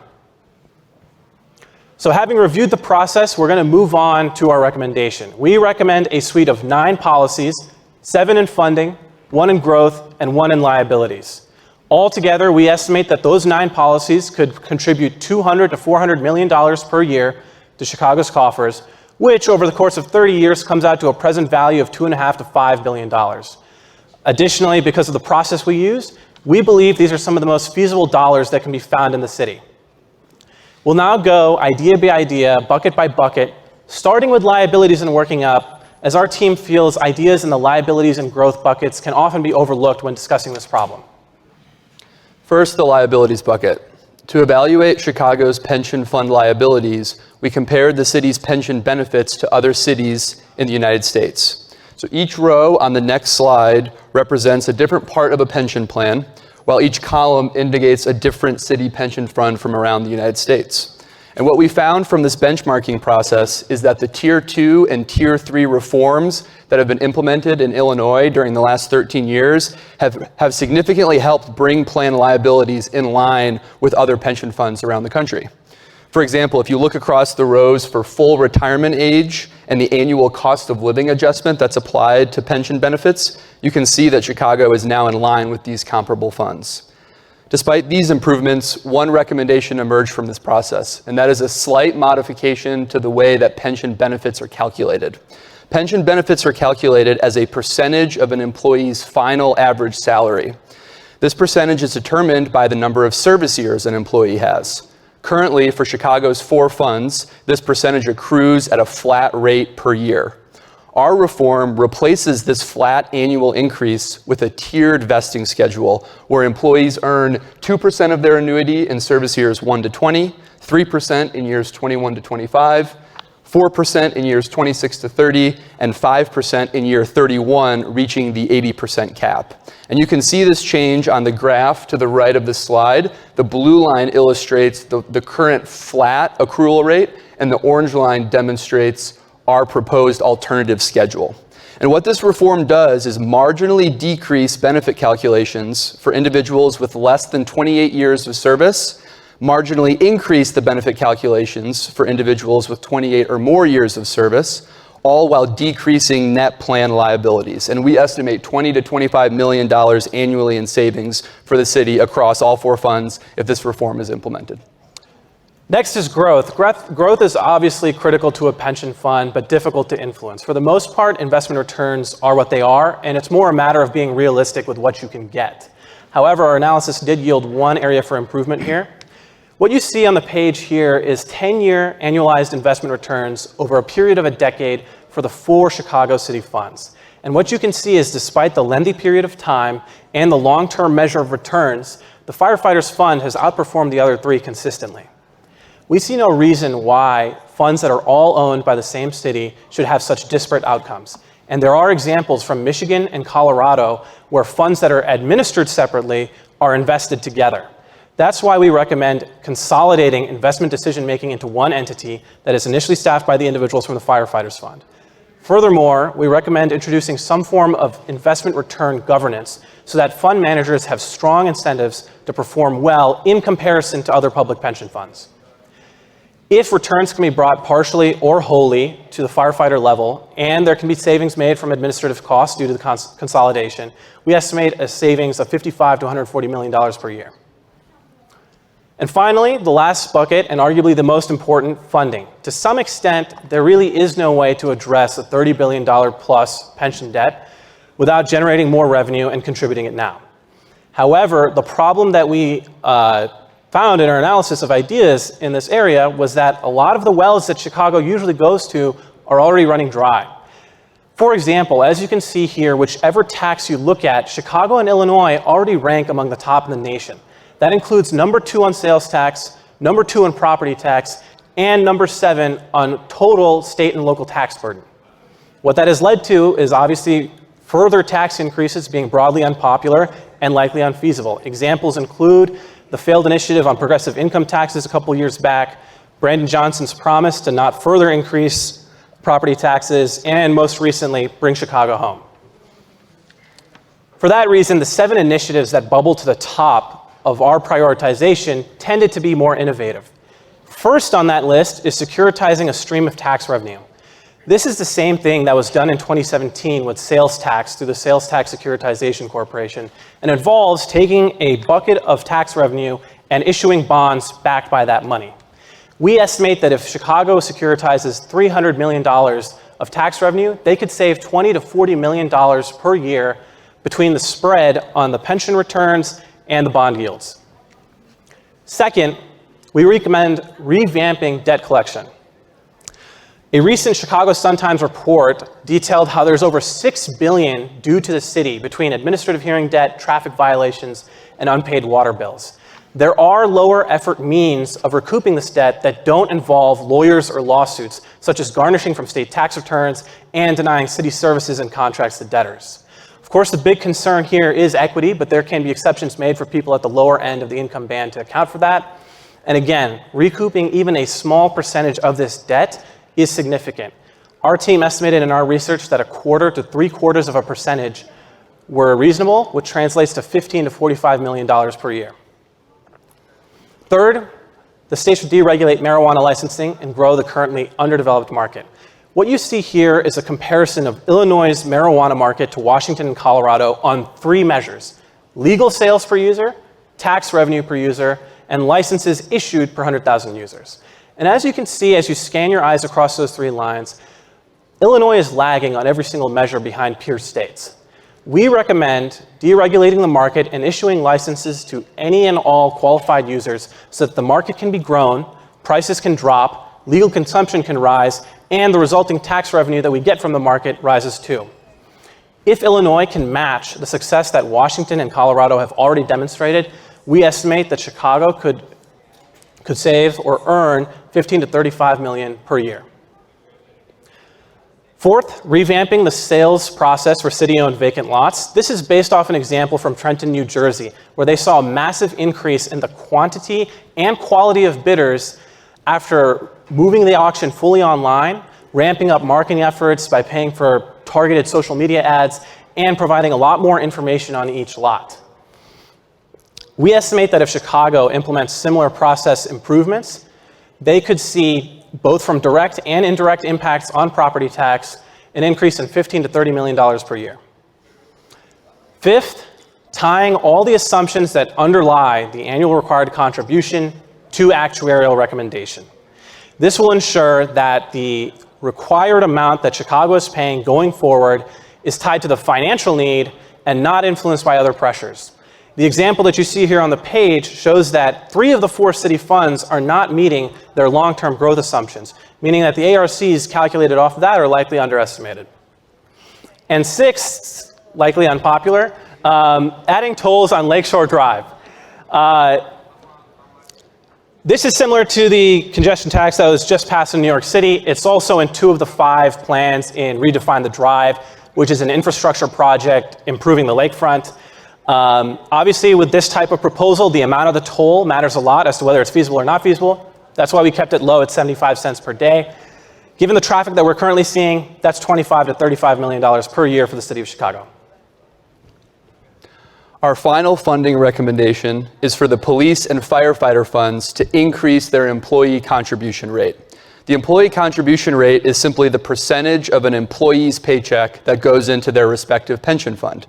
So having reviewed the process, we're going to move on to our recommendation. We recommend a suite of 9 policies, 7 in funding, 1 in growth, and 1 in liabilities. Altogether, we estimate that those 9 policies could contribute $200 to $400 million per year to Chicago's coffers, which over the course of 30 years comes out to a present value of $2.5 to $5 billion. Additionally, because of the process we used, we believe these are some of the most feasible dollars that can be found in the city. We'll now go idea by idea, bucket by bucket, starting with liabilities and working up, as our team feels ideas in the liabilities and growth buckets can often be overlooked when discussing this problem. First, the liabilities bucket. To evaluate Chicago's pension fund liabilities, we compared the city's pension benefits to other cities in the United States. So each row on the next slide represents a different part of a pension plan, while each column indicates a different city pension fund from around the United States. And what we found from this benchmarking process is that the Tier 2 and Tier 3 reforms that have been implemented in Illinois during the last 13 years have significantly helped bring plan liabilities in line with other pension funds around the country. For example, if you look across the rows for full retirement age and the annual cost of living adjustment that's applied to pension benefits, you can see that Chicago is now in line with these comparable funds. Despite these improvements, one recommendation emerged from this process, and that is a slight modification to the way that pension benefits are calculated. Pension benefits are calculated as a percentage of an employee's final average salary. This percentage is determined by the number of service years an employee has. Currently, for Chicago's 4 funds, this percentage accrues at a flat rate per year. Our reform replaces this flat annual increase with a tiered vesting schedule where employees earn 2% of their annuity in service years 1 to 20, 3% in years 21 to 25, 4% in years 26 to 30, and 5% in year 31, reaching the 80% cap. And you can see this change on the graph to the right of the slide. The blue line illustrates the current flat accrual rate, and the orange line demonstrates our proposed alternative schedule. And what this reform does is marginally decrease benefit calculations for individuals with less than 28 years of service, marginally increase the benefit calculations for individuals with 28 or more years of service, all while decreasing net plan liabilities. And we estimate $20 to $25 million annually in savings for the city across all 4 funds if this reform is implemented. Next is growth. Growth is obviously critical to a pension fund, but difficult to influence. For the most part, investment returns are what they are, and it's more a matter of being realistic with what you can get. However, our analysis did yield one area for improvement here. What you see on the page here is 10-year annualized investment returns over a period of a decade for the 4 Chicago City funds. And what you can see is despite the lengthy period of time and the long-term measure of returns, the Firefighters Fund has outperformed the other 3 consistently. We see no reason why funds that are all owned by the same city should have such disparate outcomes. And there are examples from Michigan and Colorado where funds that are administered separately are invested together. That's why we recommend consolidating investment decision-making into one entity that is initially staffed by the individuals from the Firefighters Fund. Furthermore, we recommend introducing some form of investment return governance so that fund managers have strong incentives to perform well in comparison to other public pension funds. If returns can be brought partially or wholly to the firefighter level, and there can be savings made from administrative costs due to the consolidation, we estimate a savings of $55 to $140 million per year. And finally, the last bucket, and arguably the most important, funding. To some extent, there really is no way to address a $30 billion plus pension debt without generating more revenue and contributing it now. However, the problem that we found in our analysis of ideas in this area was that a lot of the wells that Chicago usually goes to are already running dry. For example, as you can see here, whichever tax you look at, Chicago and Illinois already rank among the top in the nation. That includes number 2 on sales tax, number 2 on property tax, and number 7 on total state and local tax burden. What that has led to is obviously further tax increases being broadly unpopular and likely unfeasible. Examples include the failed initiative on progressive income taxes a couple years back, Brandon Johnson's promise to not further increase property taxes, and most recently, bring Chicago home. For that reason, the 7 initiatives that bubble to the top of our prioritization tended to be more innovative. First on that list is securitizing a stream of tax revenue. This is the same thing that was done in 2017 with sales tax through the Sales Tax Securitization Corporation, and involves taking a bucket of tax revenue and issuing bonds backed by that money. We estimate that if Chicago securitizes $300 million of tax revenue, they could save $20 to $40 million per year between the spread on the pension returns and the bond yields. Second, we recommend revamping debt collection. A recent Chicago Sun-Times report detailed how there's over $6 billion due to the city between administrative hearing debt, traffic violations, and unpaid water bills. There are lower effort means of recouping this debt that don't involve lawyers or lawsuits, such as garnishing from state tax returns and denying city services and contracts to debtors. Of course, the big concern here is equity, but there can be exceptions made for people at the lower end of the income band to account for that. And again, recouping even a small percentage of this debt is significant. Our team estimated in our research that 1/4 to 3/4% were reasonable, which translates to $15 to $45 million per year. Third, the state should deregulate marijuana licensing and grow the currently underdeveloped market. What you see here is a comparison of Illinois' marijuana market to Washington and Colorado on 3 measures: legal sales per user, tax revenue per user, and licenses issued per 100,000 users. And as you can see, as you scan your eyes across those 3 lines, Illinois is lagging on every single measure behind peer states. We recommend deregulating the market and issuing licenses to any and all qualified users so that the market can be grown, prices can drop, legal consumption can rise, and the resulting tax revenue that we get from the market rises too. If Illinois can match the success that Washington and Colorado have already demonstrated, we estimate that Chicago could save or earn $15 to $35 million per year. Fourth, revamping the sales process for city-owned vacant lots. This is based off an example from Trenton, New Jersey, where they saw a massive increase in the quantity and quality of bidders after moving the auction fully online, ramping up marketing efforts by paying for targeted social media ads, and providing a lot more information on each lot. We estimate that if Chicago implements similar process improvements, they could see, both from direct and indirect impacts on property tax, an increase in $15 to $30 million per year. Fifth, tying all the assumptions that underlie the annual required contribution to actuarial recommendation. This will ensure that the required amount that Chicago is paying going forward is tied to the financial need and not influenced by other pressures. The example that you see here on the page shows that 3 of the 4 city funds are not meeting their long-term growth assumptions, meaning that the ARCs calculated off of that are likely underestimated. And 6th, likely unpopular, adding tolls on Lakeshore Drive. This is similar to the congestion tax that was just passed in New York City. It's also in 2 of the 5 plans in Redefine the Drive, which is an infrastructure project improving the lakefront. Obviously, with this type of proposal, the amount of the toll matters a lot as to whether it's feasible or not feasible. That's why we kept it low at 75 cents per day. Given the traffic that we're currently seeing, that's $25 to $35 million per year for the city of Chicago. Our final funding recommendation is for the police and firefighter funds to increase their employee contribution rate. The employee contribution rate is simply the percentage of an employee's paycheck that goes into their respective pension fund.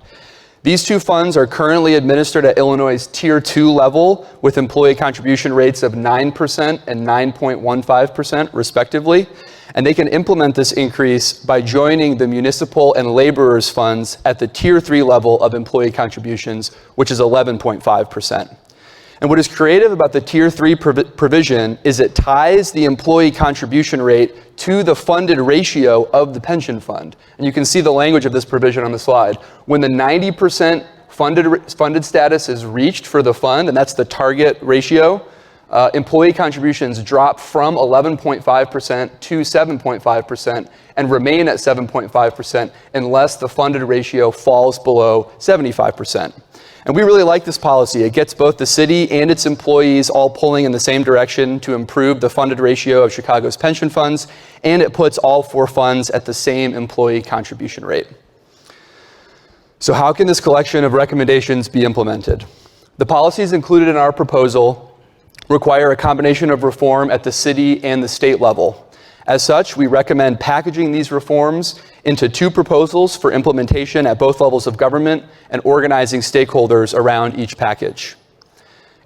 These 2 funds are currently administered at Illinois' Tier 2 level with employee contribution rates of 9% and 9.15% respectively, and they can implement this increase by joining the municipal and laborers funds at the Tier 3 level of employee contributions, which is 11.5%. And what is creative about the Tier 3 provision is it ties the employee contribution rate to the funded ratio of the pension fund. And you can see the language of this provision on the slide. When the 90% funded status is reached for the fund, and that's the target ratio, employee contributions drop from 11.5% to 7.5% and remain at 7.5% unless the funded ratio falls below 75%. And we really like this policy. It gets both the city and its employees all pulling in the same direction to improve the funded ratio of Chicago's pension funds, and it puts all 4 funds at the same employee contribution rate. So how can this collection of recommendations be implemented? The policies included in our proposal require a combination of reform at the city and the state level. As such, we recommend packaging these reforms into 2 proposals for implementation at both levels of government and organizing stakeholders around each package.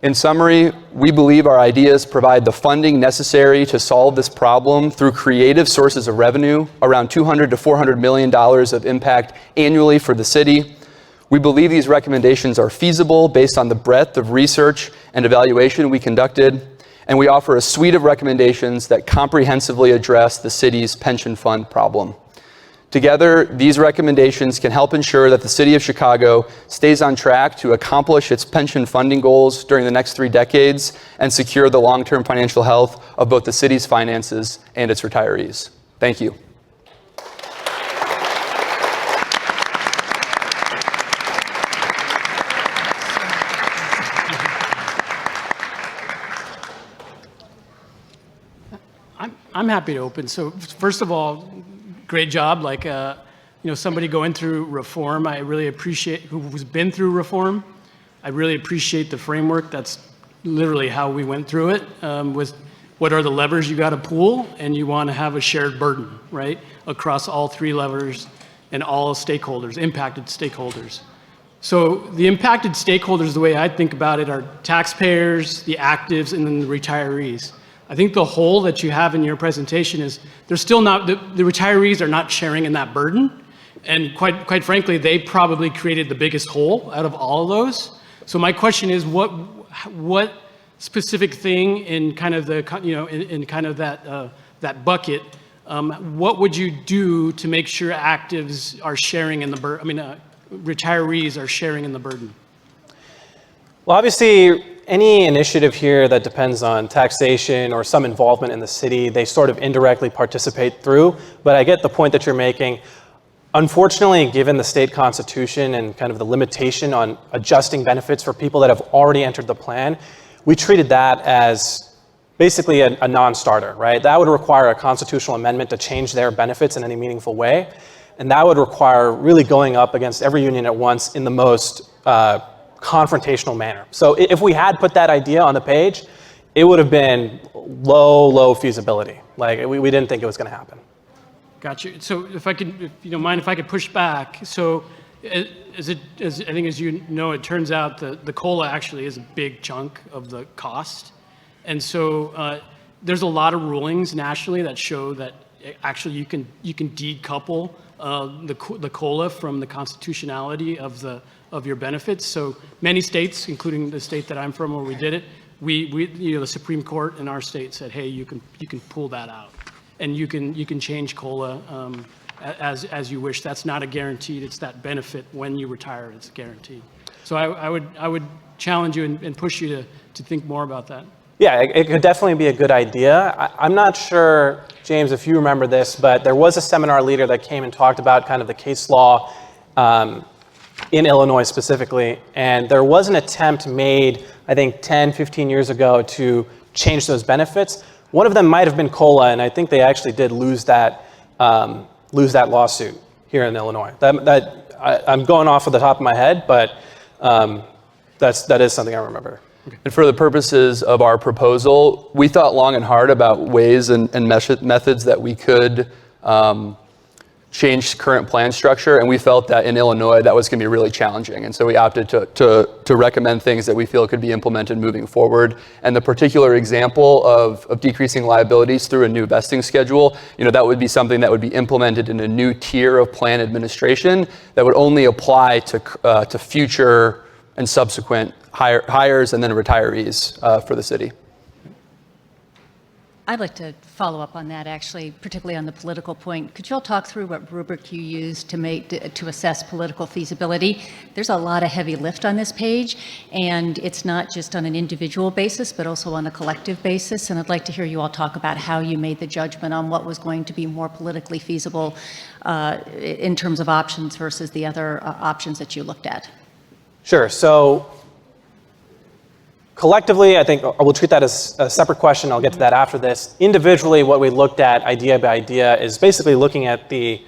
In summary, we believe our ideas provide the funding necessary to solve this problem through creative sources of revenue, around $200 to $400 million of impact annually for the city. We believe these recommendations are feasible based on the breadth of research and evaluation we conducted, and we offer a suite of recommendations that comprehensively address the city's pension fund problem. Together, these recommendations can help ensure that the City of Chicago stays on track to accomplish its pension funding goals during the next 3 decades and secure the long-term financial health of both the city's finances and its retirees. Thank you. I'm happy to open. So first of all, great job. Like, somebody going through reform, I really appreciate, who's been through reform. I really appreciate the framework. That's literally how we went through it, was what are the levers you got to pull, and you want to have a shared burden, right, across all 3 levers and all stakeholders, impacted stakeholders. So the impacted stakeholders, the way I think about it, are taxpayers, the actives, and then the retirees. I think the hole that you have in your presentation is they're still not, the retirees are not sharing in that burden. And quite frankly, they probably created the biggest hole out of all of those. So my question is, what specific thing in kind of the, in kind of that bucket, what would you do to make sure actives are sharing in the burden, retirees are sharing in the burden? Well, obviously, any initiative here that depends on taxation or some involvement in the city, they sort of indirectly participate through. But I get the point that you're making. Unfortunately, given the state constitution and kind of the limitation on adjusting benefits for people that have already entered the plan, we treated that as basically a non-starter, right? That would require a constitutional amendment to change their benefits in any meaningful way. And that would require really going up against every union at once in the most confrontational manner. So if we had put that idea on the page, it would have been low feasibility. Like we didn't think it was going to happen. Got you. So if you don't mind, if I could push back. So I think as you know, it turns out the COLA actually is a big chunk of the cost. And so there's a lot of rulings nationally that show that actually you can decouple the COLA from the constitutionality of your benefits. So many states, including the state that I'm from where we did it, the Supreme Court in our state said, hey, you can pull that out. And you can change COLA as you wish. That's not a guaranteed, it's that benefit when you retire, it's guaranteed. So I would challenge you and push you to think more about that. Yeah, it could definitely be a good idea. I'm not sure, James, if you remember this, but there was a seminar leader that came and talked about kind of the case law in Illinois specifically, and there was an attempt made, I think 10, 15 years ago to change those benefits. One of them might have been COLA, and I think they actually did lose that lawsuit here in Illinois. I'm going off of the top of my head, but that is something I remember. And for the purposes of our proposal, we thought long and hard about ways and methods that we could change current plan structure, and we felt that in Illinois that was going to be really challenging. And so we opted to recommend things that we feel could be implemented moving forward. And the particular example of decreasing liabilities through a new vesting schedule, that would be something that would be implemented in a new tier of plan administration that would only apply to future and subsequent hires and then retirees for the city. I'd like to follow up on that, actually, particularly on the political point. Could you all talk through what rubric you use to assess political feasibility? There's a lot of heavy lift on this page, and it's not just on an individual basis, but also on a collective basis. And I'd like to hear you all talk about how you made the judgment on what was going to be more politically feasible in terms of options versus the other options that you looked at. Sure. So collectively, I think we'll treat that as a separate question. I'll get to that after this. Individually, what we looked at idea by idea is basically looking at the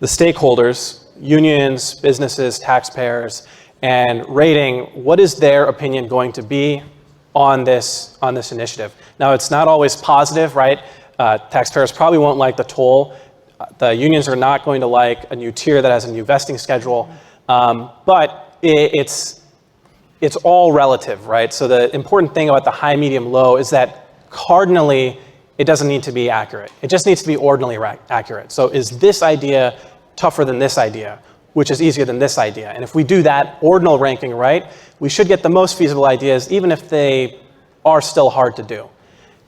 stakeholders, unions, businesses, taxpayers, and rating what is their opinion going to be on this initiative. Now, it's not always positive, right? Taxpayers probably won't like the toll. The unions are not going to like a new tier that has a new vesting schedule. But it's all relative, right? So the important thing about the high, medium, low is that cardinally, it doesn't need to be accurate. It just needs to be ordinally accurate. So is this idea tougher than this idea, which is easier than this idea? And if we do that ordinal ranking right, we should get the most feasible ideas, even if they are still hard to do.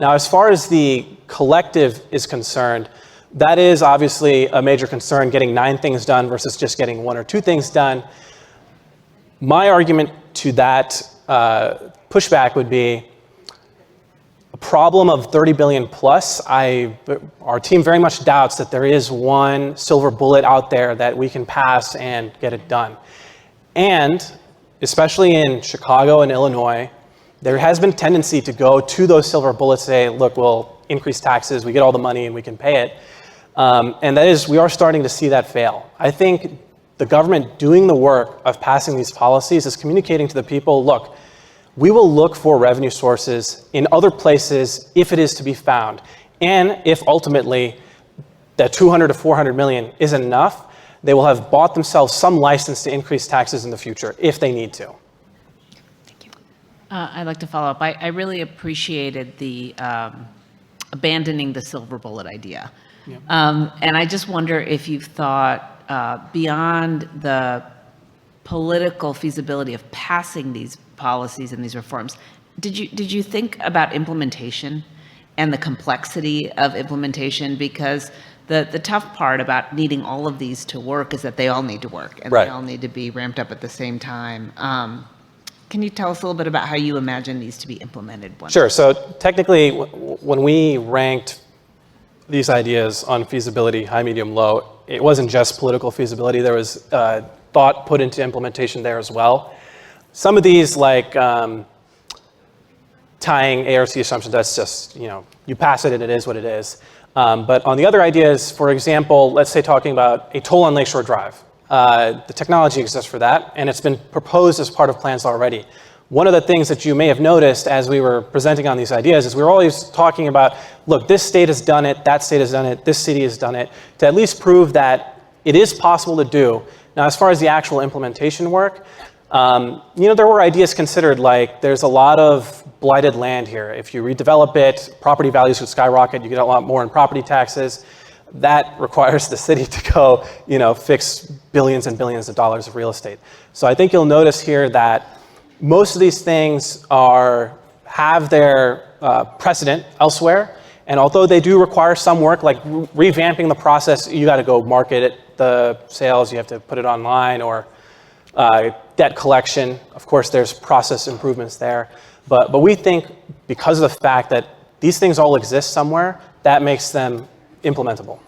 Now, as far as the collective is concerned, that is obviously a major concern, getting 9 things done versus just getting 1 or 2 things done. My argument to that pushback would be a problem of 30 billion plus. Our team very much doubts that there is one silver bullet out there that we can pass and get it done. And especially in Chicago and Illinois, there has been a tendency to go to those silver bullets, say, look, we'll increase taxes, we get all the money and we can pay it. And that is, we are starting to see that fail. I think the government doing the work of passing these policies is communicating to the people, look, we will look for revenue sources in other places if it is to be found. And if ultimately that 200 to 400 million isn't enough, they will have bought themselves some license to increase taxes in the future if they need to. Thank you. I'd like to follow up. I really appreciated the abandoning the silver bullet idea. Yeah. And I just wonder if you've thought beyond the political feasibility of passing these policies and these reforms, did you think about implementation and the complexity of implementation? Because the tough part about needing all of these to work is that they all need to work and right. They all need to be ramped up at the same time. Can you tell us a little bit about how you imagine these to be implemented? Sure. So technically, when we ranked these ideas on feasibility, high, medium, low, it wasn't just political feasibility. There was thought put into implementation there as well. Some of these, like tying ARC assumptions, that's just, you pass it and it is what it is. But on the other ideas, for example, let's say talking about a toll on Lakeshore Drive. The technology exists for that, and it's been proposed as part of plans already. One of the things that you may have noticed as we were presenting on these ideas is we were always talking about, look, this state has done it, that state has done it, this city has done it, to at least prove that it is possible to do. Now, as far as the actual implementation work, there were ideas considered, like there's a lot of blighted land here. If you redevelop it, property values would skyrocket, you get a lot more in property taxes. That requires the city to go, fix billions and billions of dollars of real estate. So I think you'll notice here that most of these things have their precedent elsewhere, and although they do require some work, like revamping the process, you got to go market it, the sales, you have to put it online, or debt collection. Of course, there's process improvements there, but we think because of the fact that these things all exist somewhere, that makes them implementable.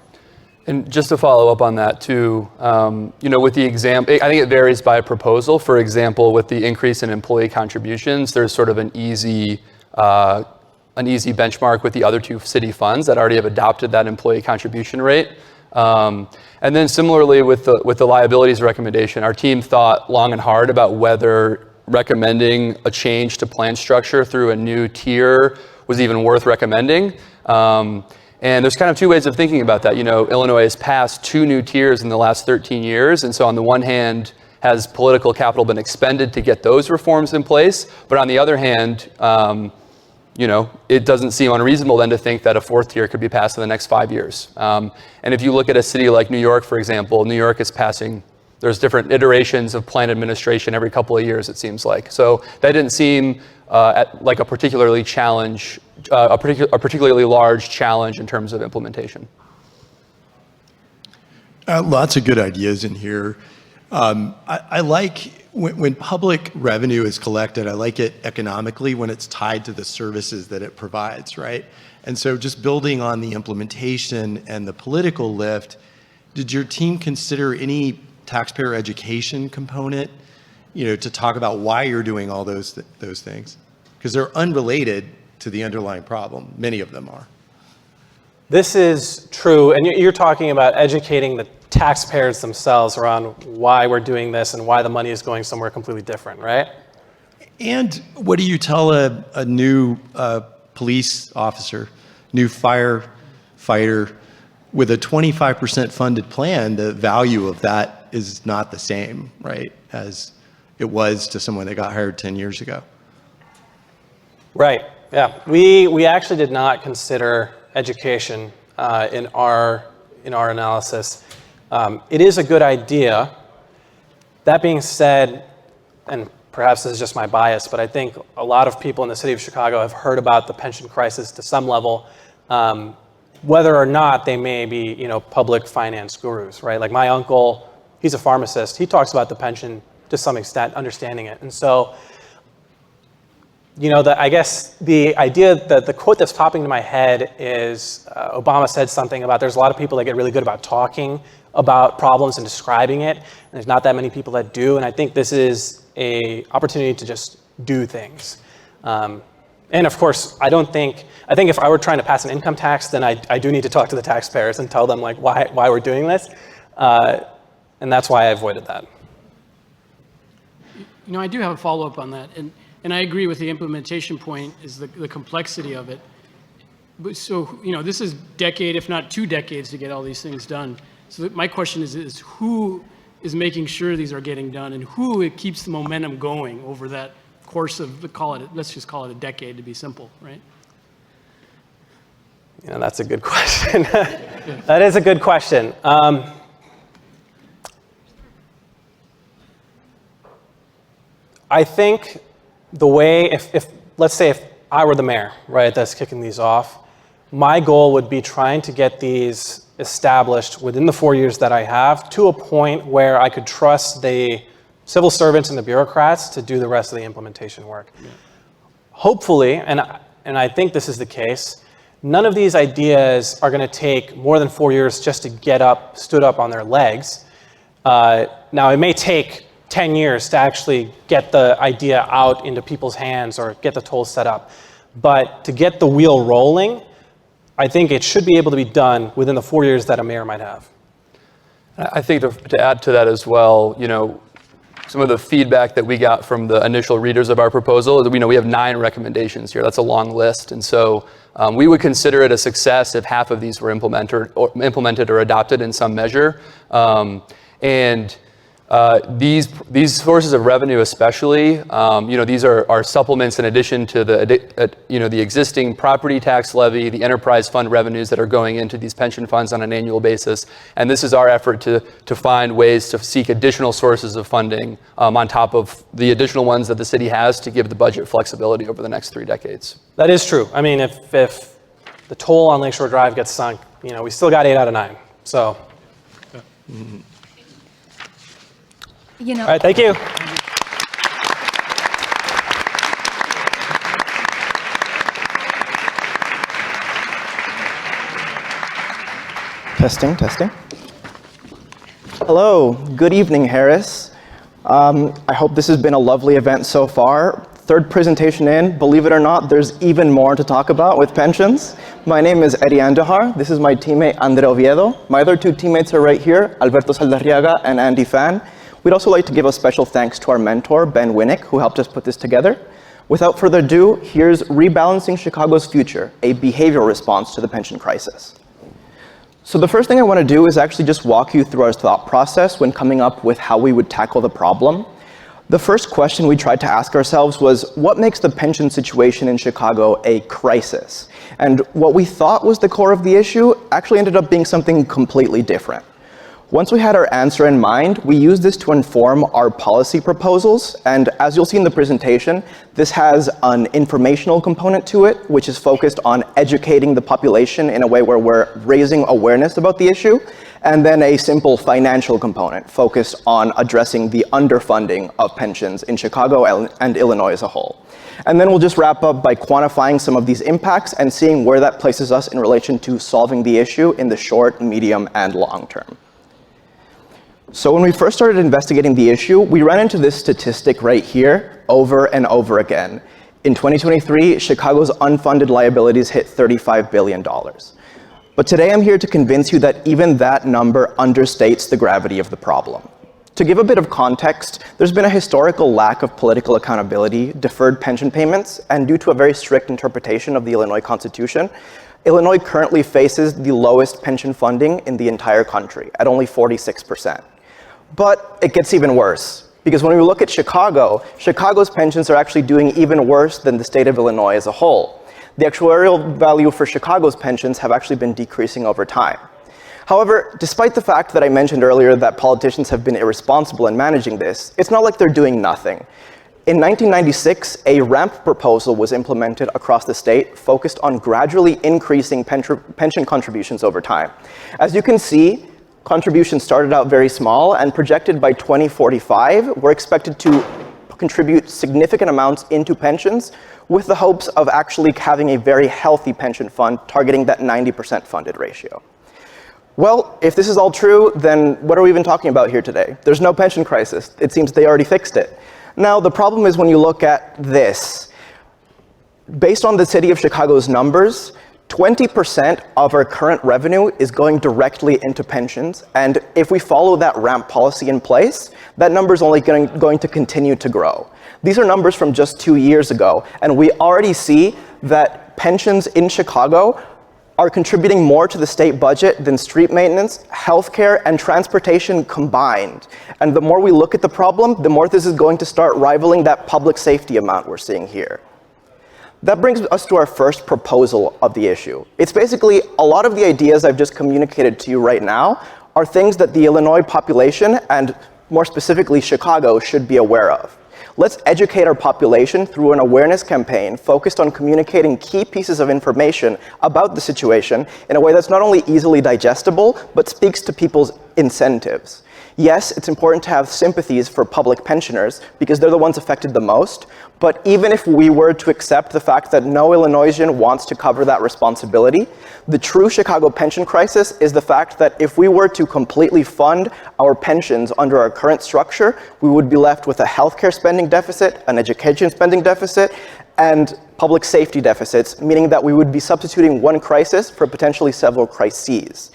And just to follow up on that too, with the example, I think it varies by proposal. For example, with the increase in employee contributions, there's sort of an easy benchmark with the other 2 city funds that already have adopted that employee contribution rate. And then similarly with the liabilities recommendation, our team thought long and hard about whether recommending a change to plan structure through a new tier was even worth recommending. And there's kind of 2 ways of thinking about that. Illinois has passed 2 new tiers in the last 13 years. And so on the one hand, has political capital been expended to get those reforms in place? But on the other hand, it doesn't seem unreasonable then to think that a 4th tier could be passed in the next 5 years. And if you look at a city like New York, for example, New York is passing there's different iterations of plan administration every couple of years, it seems like. So that didn't seem like a particularly large challenge in terms of implementation. Lots of good ideas in here. I like when public revenue is collected, I like it economically when it's tied to the services that it provides, right? And so just building on the implementation and the political lift, did your team consider any taxpayer education component, to talk about why you're doing all those things? Because they're unrelated to the underlying problem. Many of them are. This is true, and you're talking about educating the taxpayers themselves around why we're doing this and why the money is going somewhere completely different, right? And what do you tell a new police officer, new firefighter with a 25% funded plan? The value of that is not the same, right, as it was to someone that got hired 10 years ago. Right, yeah. We actually did not consider education in our analysis. It is a good idea. That being said, and perhaps this is just my bias, but I think a lot of people in the city of Chicago have heard about the pension crisis to some level, whether or not they may be, public finance gurus, right? Like my uncle, he's a pharmacist. He talks about the pension to some extent, understanding it. And so, I guess the idea that the quote that's popping to my head is Obama said something about there's a lot of people that get really good about talking about problems and describing it, and there's not that many people that do. And I think this is an opportunity to just do things. And of course, I think if I were trying to pass an income tax, then I do need to talk to the taxpayers and tell them like why we're doing this. And that's why I avoided that. I do have a follow-up on that. And I agree with the implementation point is the complexity of it. But so, this is decade, if not 2 decades to get all these things done. So my question is who is making sure these are getting done and who keeps the momentum going over that course of, let's just call it a decade to be simple, right? That's a good question. That is a good question. I think the way, let's say if I were the mayor, right, that's kicking these off, my goal would be trying to get these established within the 4 years that I have to a point where I could trust the civil servants and the bureaucrats to do the rest of the implementation work. Yeah. Hopefully, and I think this is the case, none of these ideas are going to take more than 4 years just to stood up on their legs. Now, it may take 10 years to actually get the idea out into people's hands or get the tools set up. But to get the wheel rolling, I think it should be able to be done within the 4 years that a mayor might have. I think to add to that as well, some of the feedback that we got from the initial readers of our proposal is we have 9 recommendations here. That's a long list. And so we would consider it a success if half of these were implemented or adopted in some measure. These sources of revenue, especially, these are supplements in addition to the existing property tax levy, the enterprise fund revenues that are going into these pension funds on an annual basis. And this is our effort to find ways to seek additional sources of funding on top of the additional ones that the city has to give the budget flexibility over the next 3 decades. That is true. I mean, if the toll on Lakeshore Drive gets sunk, we still got 8 out of 9. So. Mm-hmm. All right, thank you. Testing. Hello, good evening, Harris. I hope this has been a lovely event so far. 3rd presentation in, believe it or not, there's even more to talk about with pensions. My name is Eddie Andahar. This is my teammate, Andre Oviedo. My other 2 teammates are right here, Alberto Saldarriaga and Andy Fan. We'd also like to give a special thanks to our mentor, Ben Winnick, who helped us put this together. Without further ado, here's Rebalancing Chicago's Future, a behavioral response to the pension crisis. So the first thing I want to do is actually just walk you through our thought process when coming up with how we would tackle the problem. The first question we tried to ask ourselves was, what makes the pension situation in Chicago a crisis? And what we thought was the core of the issue actually ended up being something completely different. Once we had our answer in mind, we used this to inform our policy proposals, and as you'll see in the presentation, this has an informational component to it, which is focused on educating the population in a way where we're raising awareness about the issue, and then a simple financial component focused on addressing the underfunding of pensions in Chicago and Illinois as a whole. And then we'll just wrap up by quantifying some of these impacts and seeing where that places us in relation to solving the issue in the short, medium, and long term. So when we first started investigating the issue, we ran into this statistic right here over and over again. In 2023, Chicago's unfunded liabilities hit $35 billion. But today I'm here to convince you that even that number understates the gravity of the problem. To give a bit of context, there's been a historical lack of political accountability, deferred pension payments, and due to a very strict interpretation of the Illinois Constitution, Illinois currently faces the lowest pension funding in the entire country at only 46%. But it gets even worse, because when we look at Chicago, Chicago's pensions are actually doing even worse than the state of Illinois as a whole. The actuarial value for Chicago's pensions have actually been decreasing over time. However, despite the fact that I mentioned earlier that politicians have been irresponsible in managing this, it's not like they're doing nothing. In 1996, a RAMP proposal was implemented across the state focused on gradually increasing pension contributions over time. As you can see, contributions started out very small, and projected by 2045, we're expected to contribute significant amounts into pensions with the hopes of actually having a very healthy pension fund targeting that 90% funded ratio. Well, if this is all true, then what are we even talking about here today? There's no pension crisis. It seems they already fixed it. Now, the problem is when you look at this. Based on the city of Chicago's numbers, 20% of our current revenue is going directly into pensions, and if we follow that RAMP policy in place, that number is only going to continue to grow. These are numbers from just 2 years ago, and we already see that pensions in Chicago are contributing more to the state budget than street maintenance, healthcare, and transportation combined. And the more we look at the problem, the more this is going to start rivaling that public safety amount we're seeing here. That brings us to our first proposal of the issue. It's basically a lot of the ideas I've just communicated to you right now are things that the Illinois population, and more specifically Chicago, should be aware of. Let's educate our population through an awareness campaign focused on communicating key pieces of information about the situation in a way that's not only easily digestible, but speaks to people's incentives. Yes, it's important to have sympathies for public pensioners because they're the ones affected the most, but even if we were to accept the fact that no Illinoisan wants to cover that responsibility, the true Chicago pension crisis is the fact that if we were to completely fund our pensions under our current structure, we would be left with a healthcare spending deficit, an education spending deficit, and public safety deficits, meaning that we would be substituting one crisis for potentially several crises.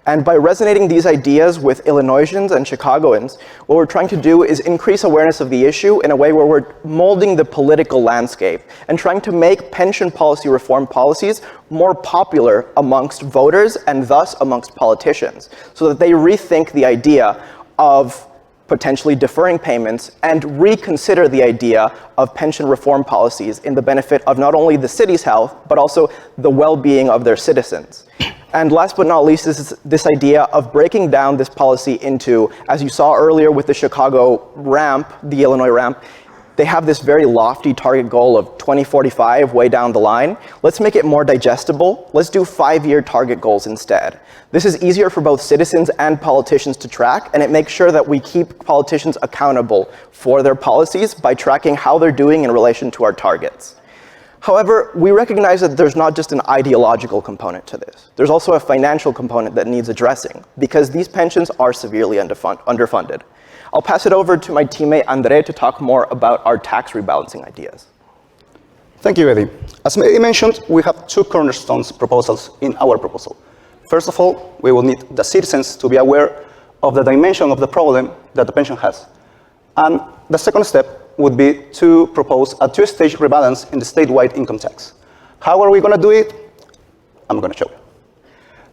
And by resonating these ideas with Illinoisans and Chicagoans, what we're trying to do is increase awareness of the issue in a way where we're molding the political landscape and trying to make pension policy reform policies more popular amongst voters and thus amongst politicians, so that they rethink the idea of potentially deferring payments and reconsider the idea of pension reform policies in the benefit of not only the city's health, but also the well-being of their citizens. And last but not least is this idea of breaking down this policy into, as you saw earlier with the Chicago RAMP, the Illinois RAMP, they have this very lofty target goal of 2045 way down the line. Let's make it more digestible. Let's do 5-year target goals instead. This is easier for both citizens and politicians to track, and it makes sure that we keep politicians accountable for their policies by tracking how they're doing in relation to our targets. However, we recognize that there's not just an ideological component to this. There's also a financial component that needs addressing, because these pensions are severely underfunded. I'll pass it over to my teammate Andre to talk more about our tax rebalancing ideas. Thank you, Eddie. As Eddie mentioned, we have 2 cornerstones proposals in our proposal. First of all, we will need the citizens to be aware of the dimension of the problem that the pension has. And the second step would be to propose a 2-stage rebalance in the statewide income tax. How are we going to do it? I'm going to show you.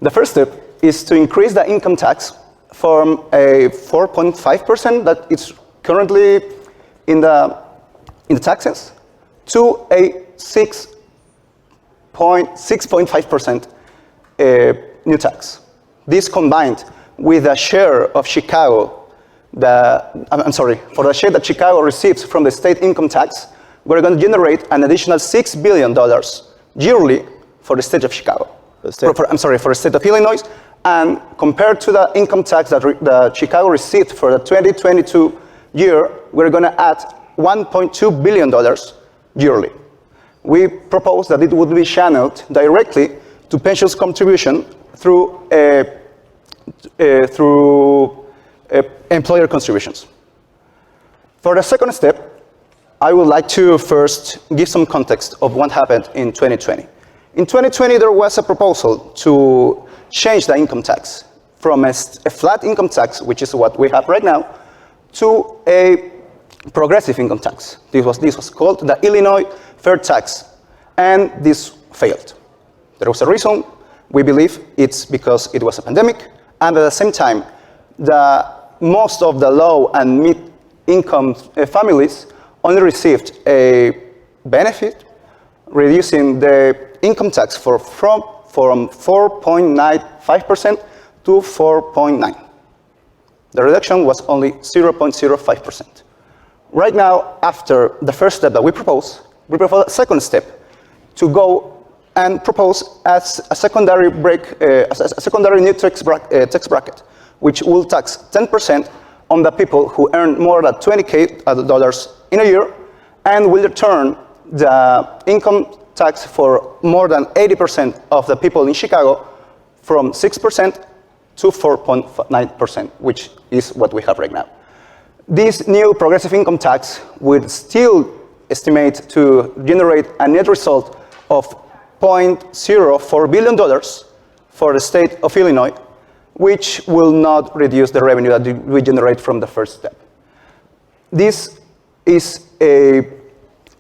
The first step is to increase the income tax from a 4.5% that it's currently in the taxes to a 6.5% new tax. This combined with a share of Chicago, for the share that Chicago receives from the state income tax, we're going to generate an additional $6 billion yearly for the state of Chicago. For the state of Illinois. And compared to the income tax that Chicago received for the 2022 year, we're going to add $1.2 billion yearly. We propose that it would be channeled directly to pensions contribution through employer contributions. For the second step, I would like to first give some context of what happened in 2020. In 2020, there was a proposal to change the income tax from a flat income tax, which is what we have right now, to a progressive income tax. This was called the Illinois Fair Tax, and this failed. There was a reason. We believe it's because it was a pandemic, and at the same time, most of the low and mid-income families only received a benefit, reducing the income tax from 4.95% to 4.9%. The reduction was only 0.05%. Right now, after the first step that we propose a second step to go and propose as a secondary new tax bracket, which will tax 10% on the people who earn more than $20,000 in a year, and will return the income tax for more than 80% of the people in Chicago from 6% to 4.9%, which is what we have right now. This new progressive income tax would still estimate to generate a net result of $0.04 billion for the state of Illinois, which will not reduce the revenue that we generate from the first step. This is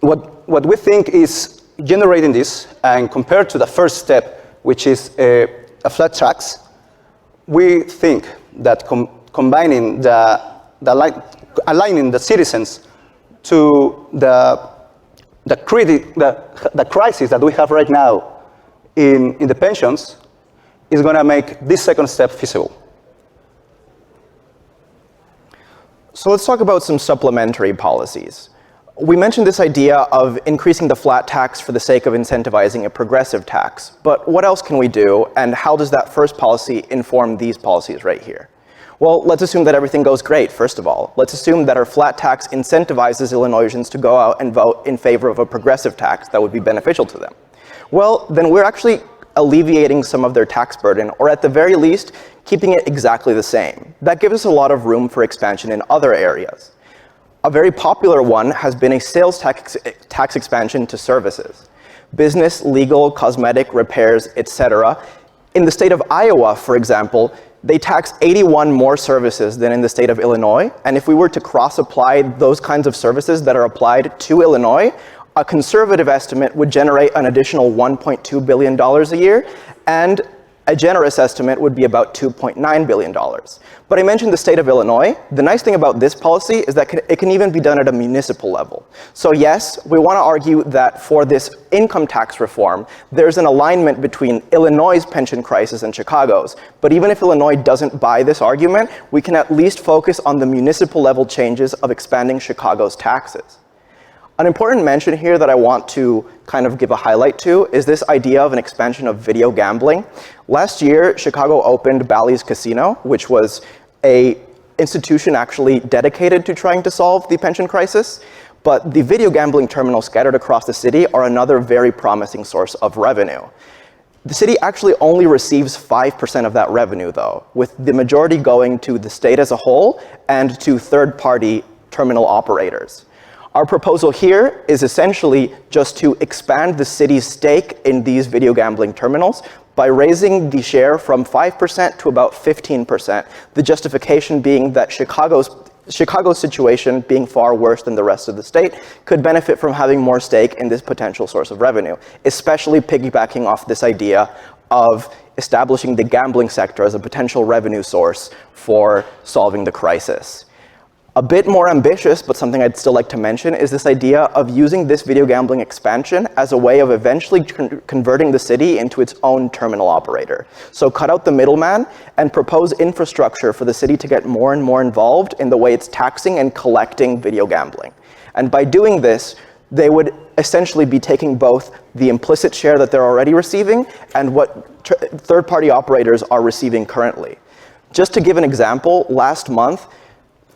what we think is generating this, and compared to the first step, which is a flat tax, we think that combining aligning the citizens to the crisis that we have right now in the pensions is going to make this second step feasible. So let's talk about some supplementary policies. We mentioned this idea of increasing the flat tax for the sake of incentivizing a progressive tax, but what else can we do, and how does that first policy inform these policies right here? Well, let's assume that everything goes great, first of all. Let's assume that our flat tax incentivizes Illinoisans to go out and vote in favor of a progressive tax that would be beneficial to them. Well, then we're actually alleviating some of their tax burden, or at the very least, keeping it exactly the same. That gives us a lot of room for expansion in other areas. A very popular one has been a sales tax expansion to services. Business, legal, cosmetic, repairs, etc. In the state of Iowa, for example, they tax 81 more services than in the state of Illinois, and if we were to cross-apply those kinds of services that are applied to Illinois, a conservative estimate would generate an additional $1.2 billion a year, and a generous estimate would be about $2.9 billion. But I mentioned the state of Illinois. The nice thing about this policy is that it can even be done at a municipal level. So yes, we want to argue that for this income tax reform, there's an alignment between Illinois' pension crisis and Chicago's. But even if Illinois doesn't buy this argument, we can at least focus on the municipal level changes of expanding Chicago's taxes. An important mention here that I want to kind of give a highlight to is this idea of an expansion of video gambling. Last year, Chicago opened Bally's Casino, which was an institution actually dedicated to trying to solve the pension crisis. But the video gambling terminals scattered across the city are another very promising source of revenue. The city actually only receives 5% of that revenue, though, with the majority going to the state as a whole and to third-party terminal operators. Our proposal here is essentially just to expand the city's stake in these video gambling terminals by raising the share from 5% to about 15%, the justification being that Chicago's situation, being far worse than the rest of the state, could benefit from having more stake in this potential source of revenue, especially piggybacking off this idea of establishing the gambling sector as a potential revenue source for solving the crisis. A bit more ambitious, but something I'd still like to mention, is this idea of using this video gambling expansion as a way of eventually converting the city into its own terminal operator. So cut out the middleman and propose infrastructure for the city to get more and more involved in the way it's taxing and collecting video gambling. And by doing this, they would essentially be taking both the implicit share that they're already receiving and what third-party operators are receiving currently. Just to give an example, last month,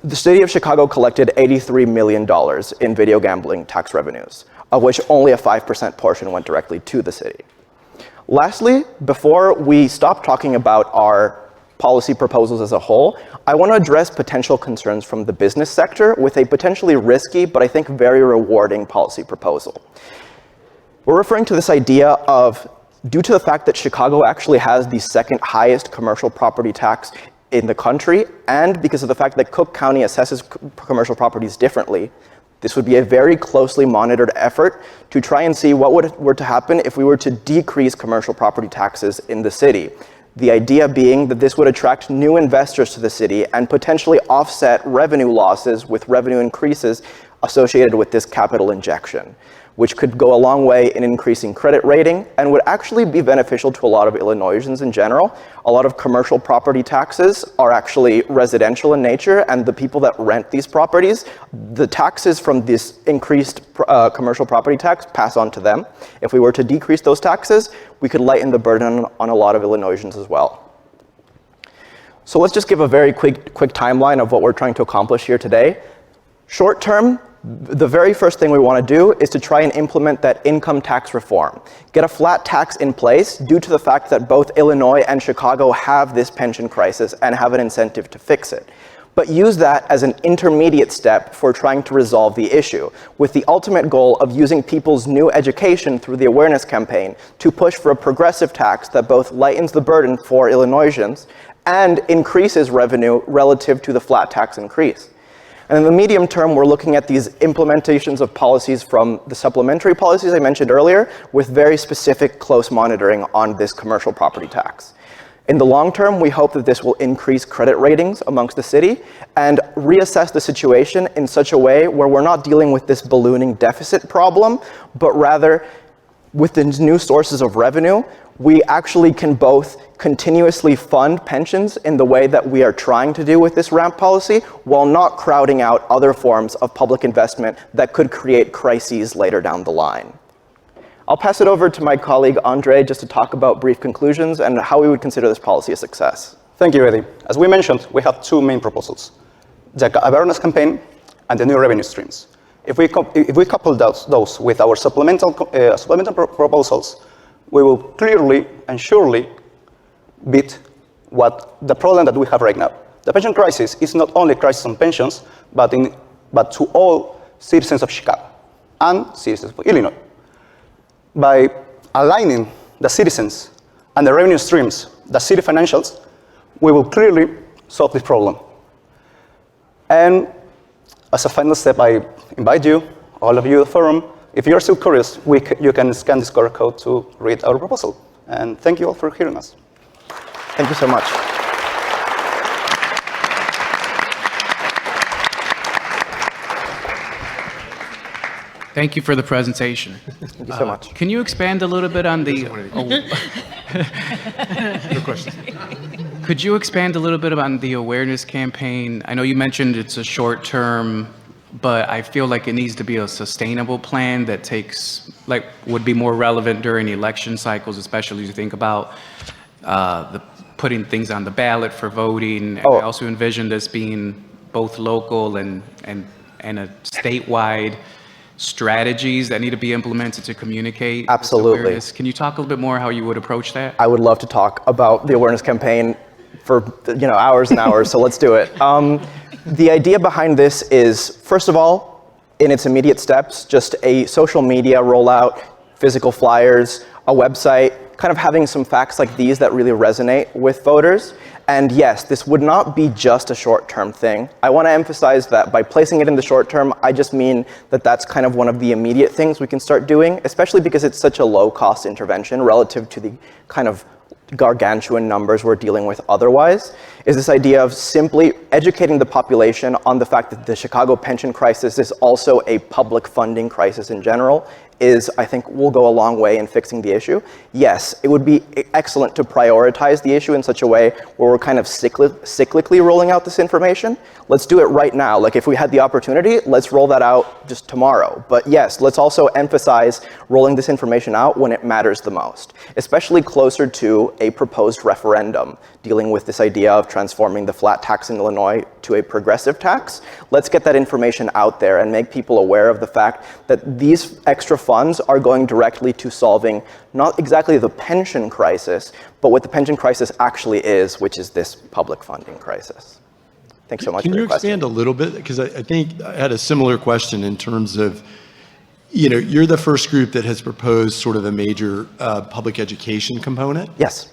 the city of Chicago collected $83 million in video gambling tax revenues, of which only a 5% portion went directly to the city. Lastly, before we stop talking about our policy proposals as a whole, I want to address potential concerns from the business sector with a potentially risky, but I think very rewarding policy proposal. We're referring to this idea of, due to the fact that Chicago actually has the second highest commercial property tax in the country, and because of the fact that Cook County assesses commercial properties differently, this would be a very closely monitored effort to try and see what were to happen if we were to decrease commercial property taxes in the city. The idea being that this would attract new investors to the city and potentially offset revenue losses with revenue increases associated with this capital injection, which could go a long way in increasing credit rating and would actually be beneficial to a lot of Illinoisans in general. A lot of commercial property taxes are actually residential in nature, and the people that rent these properties, the taxes from this increased commercial property tax pass on to them. If we were to decrease those taxes, we could lighten the burden on a lot of Illinoisans as well. So let's just give a very quick timeline of what we're trying to accomplish here today. Short term, the very first thing we want to do is to try and implement that income tax reform. Get a flat tax in place due to the fact that both Illinois and Chicago have this pension crisis and have an incentive to fix it. But use that as an intermediate step for trying to resolve the issue, with the ultimate goal of using people's new education through the awareness campaign to push for a progressive tax that both lightens the burden for Illinoisans and increases revenue relative to the flat tax increase. And in the medium term, we're looking at these implementations of policies from the supplementary policies I mentioned earlier, with very specific close monitoring on this commercial property tax. In the long term, we hope that this will increase credit ratings amongst the city and reassess the situation in such a way where we're not dealing with this ballooning deficit problem, but rather with the new sources of revenue, we actually can both continuously fund pensions in the way that we are trying to do with this ramp policy, while not crowding out other forms of public investment that could create crises later down the line. I'll pass it over to my colleague Andre just to talk about brief conclusions and how we would consider this policy a success. Thank you, Eddie. As we mentioned, we have two main proposals: the awareness campaign and the new revenue streams. If we couple those with our supplemental proposals, we will clearly and surely beat the problem that we have right now. The pension crisis is not only a crisis on pensions, but to all citizens of Chicago and citizens of Illinois. By aligning the citizens and the revenue streams, the city financials, we will clearly solve this problem. And as a final step, I invite you, all of you in the forum, if you're still curious, you can scan this QR code to read our proposal. And thank you all for hearing us. Thank you so much. Thank you for the presentation. Thank you so much. Can you expand a little bit on the... Good question. Could you expand a little bit on the awareness campaign? I know you mentioned it's a short term, but I feel like it needs to be a sustainable plan that would be more relevant during election cycles, especially as you think about putting things on the ballot for voting. And I also envision this being both local and a statewide strategies that need to be implemented to communicate. Absolutely. Can you talk a little bit more how you would approach that? I would love to talk about the awareness campaign for hours and hours, so let's do it. The idea behind this is, first of all, in its immediate steps, just a social media rollout, physical flyers, a website, kind of having some facts like these that really resonate with voters. And yes, this would not be just a short-term thing. I want to emphasize that by placing it in the short term, I just mean that that's kind of one of the immediate things we can start doing, especially because it's such a low-cost intervention relative to the kind of gargantuan numbers we're dealing with otherwise, is this idea of simply educating the population on the fact that the Chicago pension crisis is also a public funding crisis in general, I think will go a long way in fixing the issue. Yes, it would be excellent to prioritize the issue in such a way where we're kind of cyclically rolling out this information. Let's do it right now. Like if we had the opportunity, let's roll that out just tomorrow. But yes, let's also emphasize rolling this information out when it matters the most, especially closer to a proposed referendum dealing with this idea of transforming the flat tax in Illinois to a progressive tax. Let's get that information out there and make people aware of the fact that these extra funds are going directly to solving not exactly the pension crisis, but what the pension crisis actually is, which is this public funding crisis. Thanks so much for your question. Can you expand a little bit? Because I think I had a similar question in terms of, you're the first group that has proposed sort of a major public education component. Yes.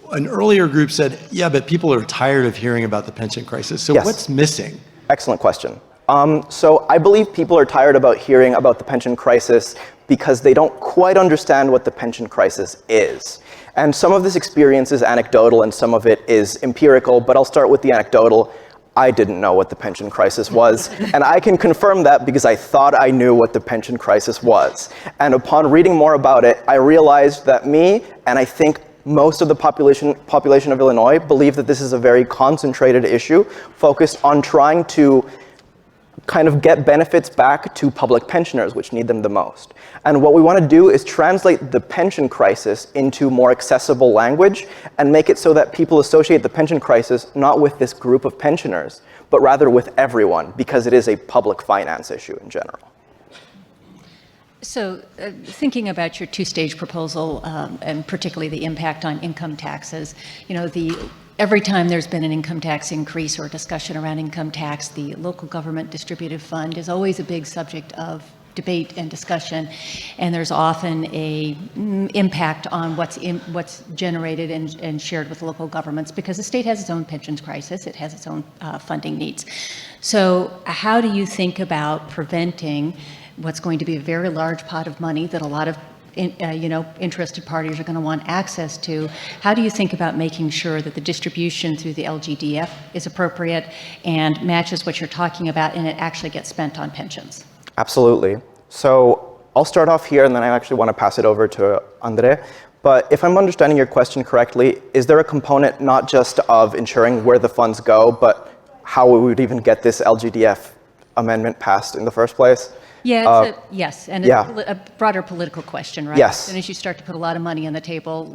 An earlier group said, yeah, but people are tired of hearing about the pension crisis. So what's missing? Excellent question. So I believe people are tired about hearing about the pension crisis because they don't quite understand what the pension crisis is. And some of this experience is anecdotal and some of it is empirical, but I'll start with the anecdotal. I didn't know what the pension crisis was, and I can confirm that because I thought I knew what the pension crisis was. And upon reading more about it, I realized that me, and I think most of the population of Illinois, believe that this is a very concentrated issue focused on trying to kind of get benefits back to public pensioners, which need them the most. And what we want to do is translate the pension crisis into more accessible language and make it so that people associate the pension crisis not with this group of pensioners, but rather with everyone, because it is a public finance issue in general. So thinking about your two-stage proposal, and particularly the impact on income taxes, every time there's been an income tax increase or discussion around income tax, the local government distributive fund is always a big subject of debate and discussion, and there's often a impact on what's generated and shared with local governments because the state has its own pensions crisis, it has its own funding needs. So how do you think about preventing what's going to be a very large pot of money that a lot of interested parties are going to want access to? How do you think about making sure that the distribution through the LGDF is appropriate and matches what you're talking about and it actually gets spent on pensions? Absolutely. So I'll start off here and then I actually want to pass it over to Andre. But if I'm understanding your question correctly, is there a component not just of ensuring where the funds go, but how we would even get this LGDF amendment passed in the first place? Yeah, yes, and yeah. It's a broader political question, right? Yes. And as you start to put a lot of money on the table,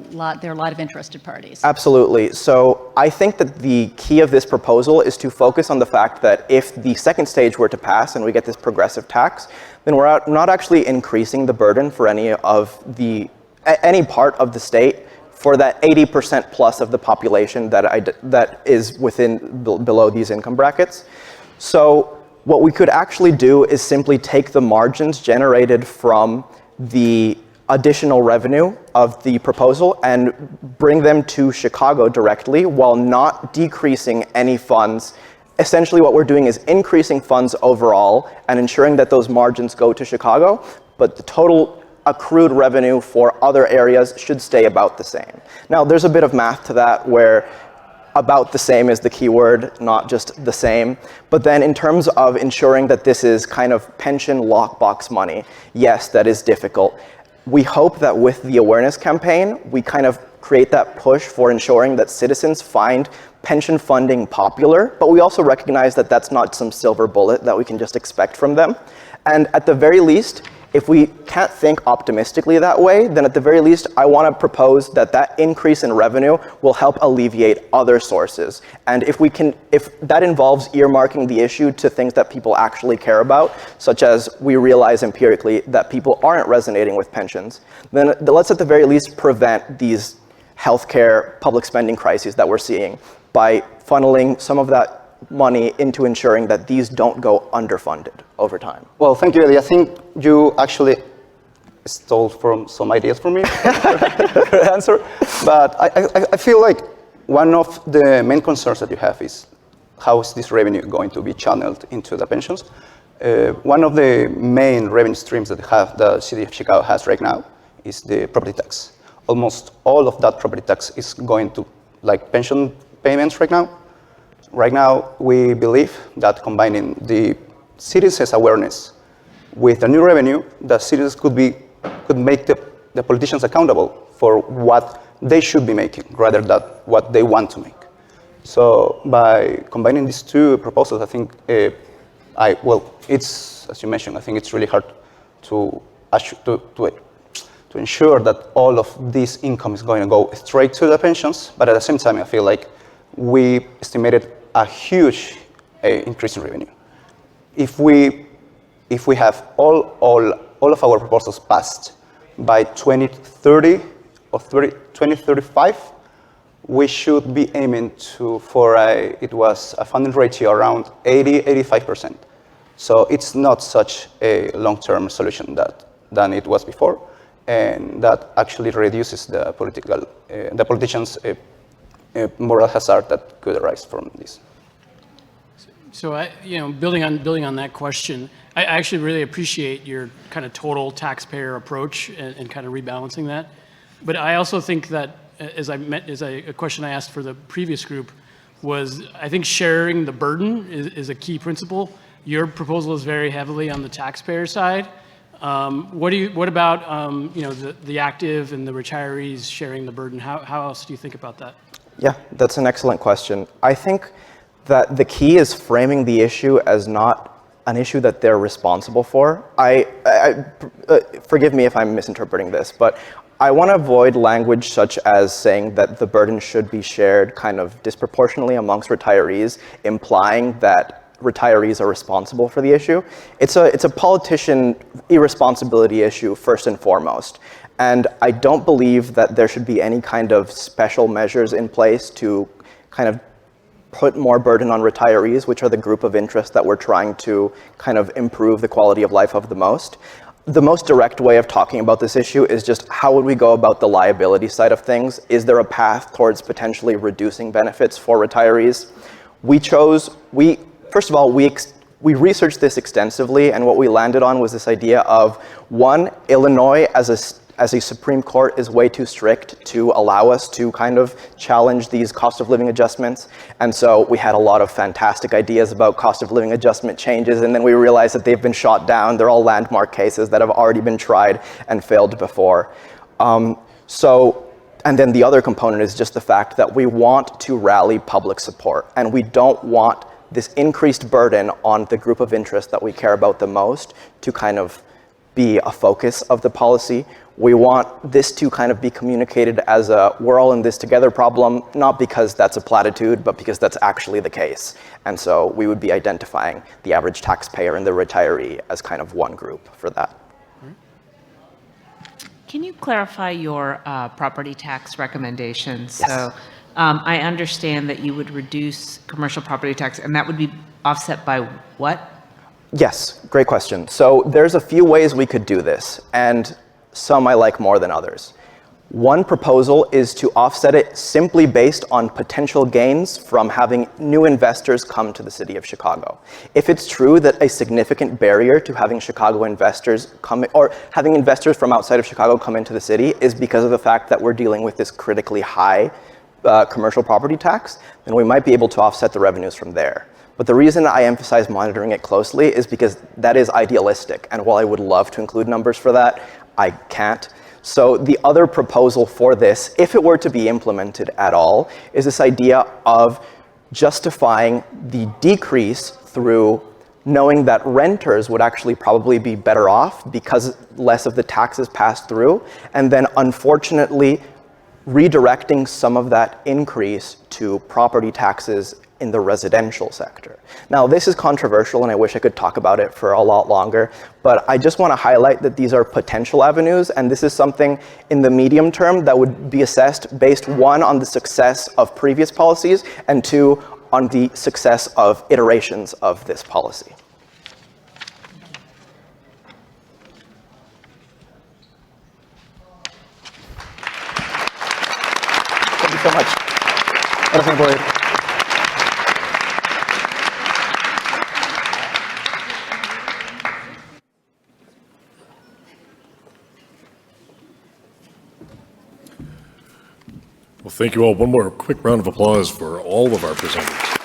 there are a lot of interested parties. Absolutely. So I think that the key of this proposal is to focus on the fact that if the second stage were to pass and we get this progressive tax, then we're not actually increasing the burden for any part of the state for that 80% plus of the population that is below these income brackets. So what we could actually do is simply take the margins generated from the additional revenue of the proposal and bring them to Chicago directly while not decreasing any funds. Essentially what we're doing is increasing funds overall and ensuring that those margins go to Chicago, but the total accrued revenue for other areas should stay about the same. Now there's a bit of math to that where about the same is the key word, not just the same. But then in terms of ensuring that this is kind of pension lockbox money, yes, that is difficult. We hope that with the awareness campaign, we kind of create that push for ensuring that citizens find pension funding popular, but we also recognize that that's not some silver bullet that we can just expect from them. And at the very least, if we can't think optimistically that way, then at the very least, I want to propose that increase in revenue will help alleviate other sources. And if that involves earmarking the issue to things that people actually care about, such as we realize empirically that people aren't resonating with pensions, then let's at the very least prevent these healthcare public spending crises that we're seeing by funneling some of that money into ensuring that these don't go underfunded over time. Well, thank you, Eddie. I think you actually stole from some ideas from me answer. But I feel like one of the main concerns that you have is how is this revenue going to be channeled into the pensions? One of the main revenue streams that the city of Chicago has right now is the property tax. almost all of that property tax is going to like pension payments right now. Right now, we believe that combining the citizens' awareness with the new revenue, the citizens could make the politicians accountable for what they should be making rather than what they want to make. So by combining these two proposals, I think, it's, as you mentioned, I think it's really hard to ensure that all of this income is going to go straight to the pensions, but at the same time, I feel like we estimated a huge increase in revenue. If we have all of our proposals passed by 2030 or 2035, we should be aiming for a funding ratio around 80-85%. So it's not such a long-term solution than it was before, and that actually reduces the politicians' moral hazard that could arise from this. So, building on that question, I actually really appreciate your kind of total taxpayer approach and kind of rebalancing that. But I also think that, a question I asked for the previous group was, I think sharing the burden is a key principle. Your proposal is very heavily on the taxpayer side. What about the active and the retirees sharing the burden? How else do you think about that? Yeah, that's an excellent question. I think that the key is framing the issue as not an issue that they're responsible for. Forgive me if I'm misinterpreting this, but I want to avoid language such as saying that the burden should be shared kind of disproportionately amongst retirees, implying that retirees are responsible for the issue. It's a politician irresponsibility issue first and foremost. And I don't believe that there should be any kind of special measures in place to kind of put more burden on retirees, which are the group of interest that we're trying to kind of improve the quality of life of the most. The most direct way of talking about this issue is just how would we go about the liability side of things? Is there a path towards potentially reducing benefits for retirees? First of all, we researched this extensively, and what we landed on was this idea of, one, Illinois as a Supreme Court is way too strict to allow us to kind of challenge these cost of living adjustments. And so we had a lot of fantastic ideas about cost of living adjustment changes, and then we realized that they've been shot down. They're all landmark cases that have already been tried and failed before. And then the other component is just the fact that we want to rally public support, and we don't want this increased burden on the group of interest that we care about the most to kind of be a focus of the policy. We want this to kind of be communicated as a we're all in this together problem, not because that's a platitude, but because that's actually the case. And so we would be identifying the average taxpayer and the retiree as kind of one group for that. Can you clarify your property tax recommendations? Yes. So I understand that you would reduce commercial property tax, and that would be offset by what? Yes, great question. So there's a few ways we could do this, and some I like more than others. One proposal is to offset it simply based on potential gains from having new investors come to the city of Chicago. If it's true that a significant barrier to having Chicago investors come, or having investors from outside of Chicago come into the city is because of the fact that we're dealing with this critically high commercial property tax, then we might be able to offset the revenues from there. But the reason I emphasize monitoring it closely is because that is idealistic. And while I would love to include numbers for that, I can't. So the other proposal for this, if it were to be implemented at all, is this idea of justifying the decrease through knowing that renters would actually probably be better off because less of the taxes passed through, and then unfortunately redirecting some of that increase to property taxes in the residential sector. Now, this is controversial, and I wish I could talk about it for a lot longer, but I just want to highlight that these are potential avenues, and this is something in the medium term that would be assessed based, one, on the success of previous policies, and two, on the success of iterations of this policy. Thank you so much. Gracias por ir. Thank you all. One more quick round of applause for all of our presenters.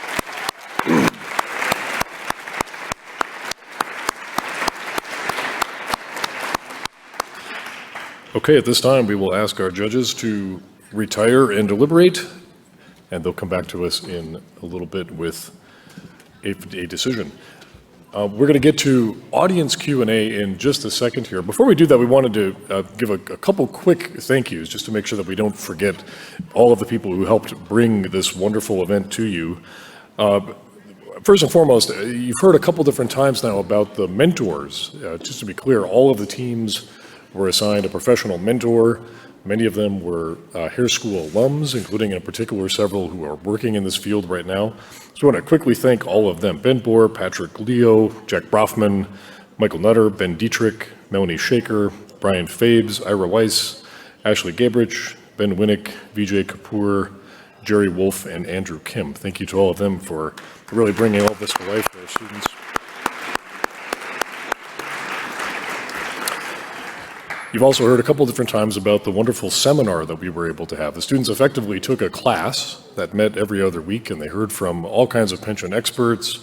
Okay, at this time, we will ask our judges to retire and deliberate, and they'll come back to us in a little bit with a decision. We're going to get to audience Q&A in just a second here. Before we do that, we wanted to give a couple quick thank yous just to make sure that we don't forget all of the people who helped bring this wonderful event to you. First and foremost, you've heard a couple different times now about the mentors. Just to be clear, all of the teams were assigned a professional mentor. Many of them were hair school alums, including in particular several who are working in this field right now. So I want to quickly thank all of them: Ben Bohr, Patrick Leo, Jack Brofman, Michael Nutter, Ben Dietrich, Melanie Shaker, Brian Fabes, Ira Weiss, Ashley Gabrich, Ben Winnick, Vijay Kapoor, Jerry Wolf, and Andrew Kim. Thank you to all of them for really bringing all this to life for our students. You've also heard a couple different times about the wonderful seminar that we were able to have. The students effectively took a class that met every other week, and they heard from all kinds of pension experts,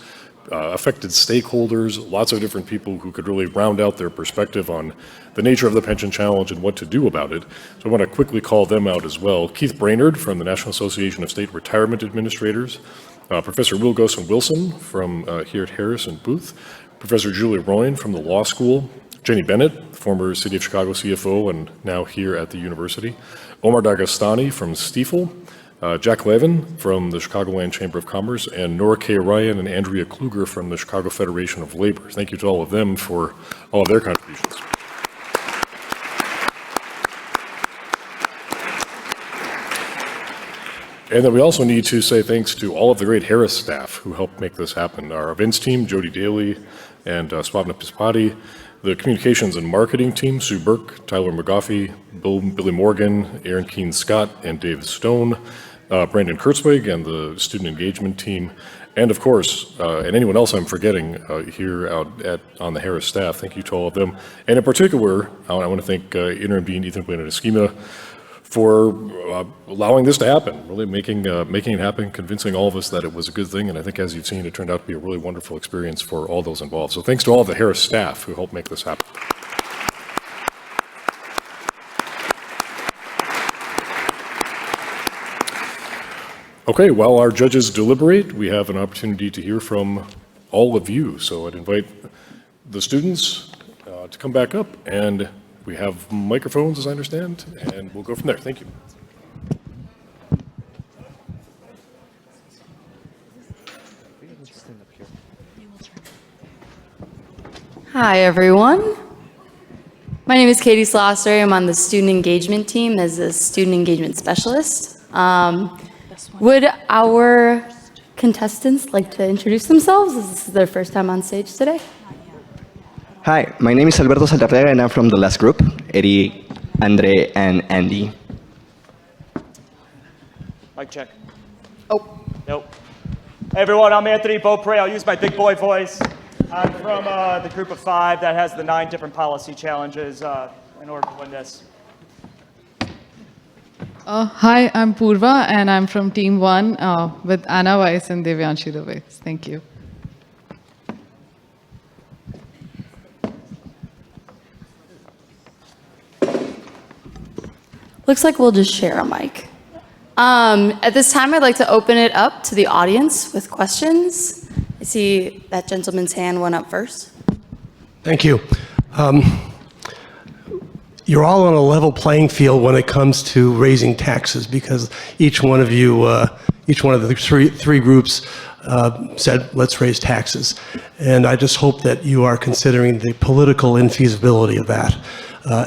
affected stakeholders, lots of different people who could really round out their perspective on the nature of the pension challenge and what to do about it. So I want to quickly call them out as well. Keith Brainerd from the National Association of State Retirement Administrators, Professor Will Wilson from here at Harris and Booth, Professor Julie Royne from the law school, Jenny Bennett, former City of Chicago CFO and now here at the university, Omar Dagestani from Stiefel, Jack Levin from the Chicagoland Chamber of Commerce, and Nora K. Ryan and Andrea Kluger from the Chicago Federation of Labor. Thank you to all of them for all of their contributions. And then we also need to say thanks to all of the great Harris staff who helped make this happen. Our events team, Jody Daly and Swapna Pispati, the communications and marketing team, Sue Burke, Tyler McGoffey, Billy Morgan, Aaron Keene-Scott, and Dave Stone, Brandon Kurtzwig, and the student engagement team, and of course, and anyone else I'm forgetting here on the Harris staff. Thank you to all of them. And in particular, I want to thank Interim Dean Ethan Buena-Esquima for allowing this to happen, really making it happen, convincing all of us that it was a good thing. And I think, as you've seen, it turned out to be a really wonderful experience for all those involved. So thanks to all of the Harris staff who helped make this happen. Okay, while our judges deliberate, we have an opportunity to hear from all of you. So I'd invite the students to come back up, and we have microphones, as I understand, and we'll go from there. Thank you. Hi, everyone. My name is Katie Slosser. I'm on the student engagement team as a student engagement specialist. Would our contestants like to introduce themselves? This is their first time on stage today. Hi, my name is Alberto Saldarrega, and I'm from the last group, Eddie, Andre, and Andy. Mic check. Oh. Nope. Hey, everyone, I'm Anthony Beaupre. I'll use my big boy voice. I'm from the group of 5 that has the 9 different policy challenges in order to win this. Hi, I'm Purva, and I'm from Team 1 with Anna Weiss and Devyanshi Dubey. Thank you. Looks like we'll just share a mic. At this time, I'd like to open it up to the audience with questions. I see that gentleman's hand went up first. Thank you. You're all on a level playing field when it comes to raising taxes, because each one of you, each one of the three groups said, let's raise taxes. And I just hope that you are considering the political infeasibility of that.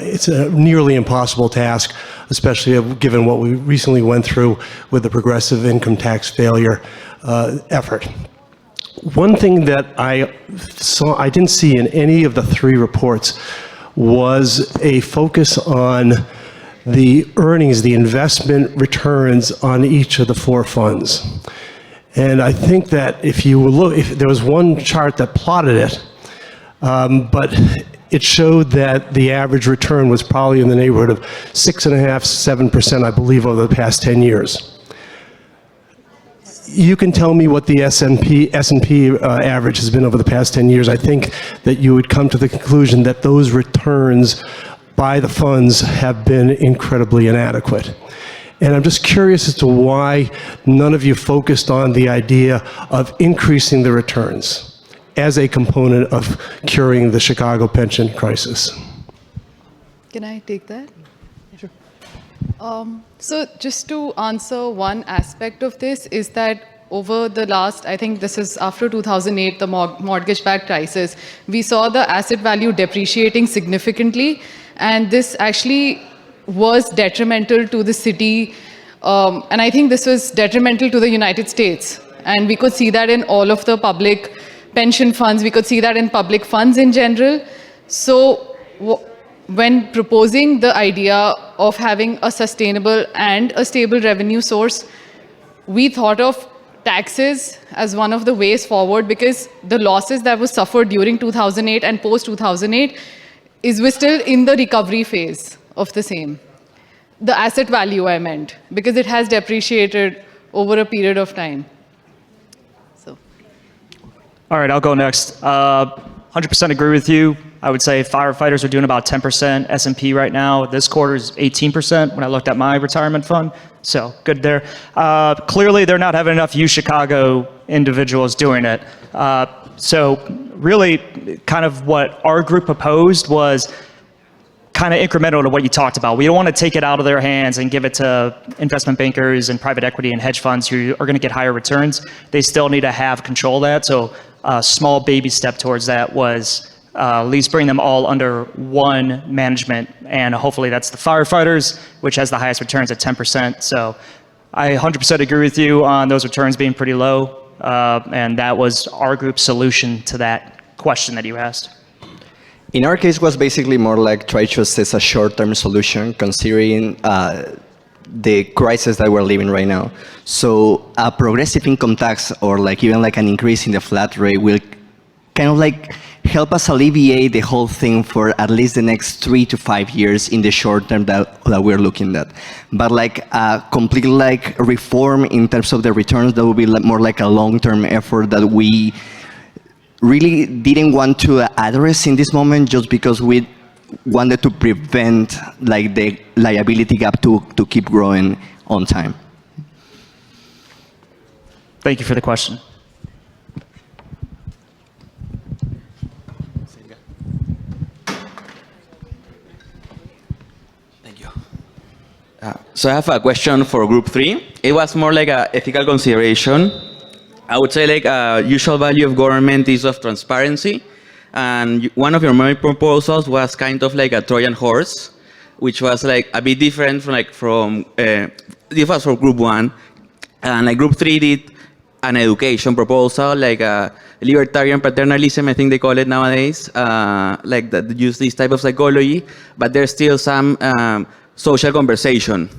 It's a nearly impossible task, especially given what we recently went through with the progressive income tax failure effort. One thing that I didn't see in any of the 3 reports was a focus on the earnings, the investment returns on each of the 4 funds. And I think that if there was one chart that plotted it, but it showed that the average return was probably in the neighborhood of 6.5%, 7%, I believe, over the past 10 years. You can tell me what the S&P average has been over the past 10 years. I think that you would come to the conclusion that those returns by the funds have been incredibly inadequate. And I'm just curious as to why none of you focused on the idea of increasing the returns as a component of curing the Chicago pension crisis. Can I take that? Sure. So just to answer one aspect of this is that over the last, I think this is after 2008, the mortgage-backed crisis, we saw the asset value depreciating significantly, and this actually was detrimental to the city, and I think this was detrimental to the United States. And we could see that in all of the public pension funds, we could see that in public funds in general. So when proposing the idea of having a sustainable and a stable revenue source, we thought of taxes as one of the ways forward, because the losses that were suffered during 2008 and post-2008 we're still in the recovery phase of the same. The asset value, I meant, because it has depreciated over a period of time. So. All right, I'll go next. 100% agree with you. I would say firefighters are doing about 10% S&P right now. This quarter is 18% when I looked at my retirement fund. So good there. Clearly, they're not having enough U Chicago individuals doing it. So really, kind of what our group proposed was kind of incremental to what you talked about. We don't want to take it out of their hands and give it to investment bankers and private equity and hedge funds who are going to get higher returns. They still need to have control of that. So a small baby step towards that was at least bring them all under one management, and hopefully that's the firefighters, which has the highest returns at 10%. So I 100% agree with you on those returns being pretty low, and that was our group's solution to that question that you asked. In our case, was basically more like try to assess a short-term solution, considering the crisis that we're living right now. So a progressive income tax, or like even like an increase in the flat rate, will kind of like help us alleviate the whole thing for at least the next 3 to 5 years in the short term that we're looking at. But like a complete like reform in terms of the returns, that would be like more like a long-term effort that we really didn't want to address in this moment, just because we wanted to prevent like the liability gap to keep growing on time. Thank you for the question. So I have a question for group 3. It was more like an ethical consideration. I would say like a usual value of government is of transparency. And one of your main proposals was kind of like a Trojan horse, which was like a bit different from this was for group 1. And like group 3 did an education proposal, like a libertarian paternalism, I think they call it nowadays, like that use this type of psychology, but there's still some social conversation.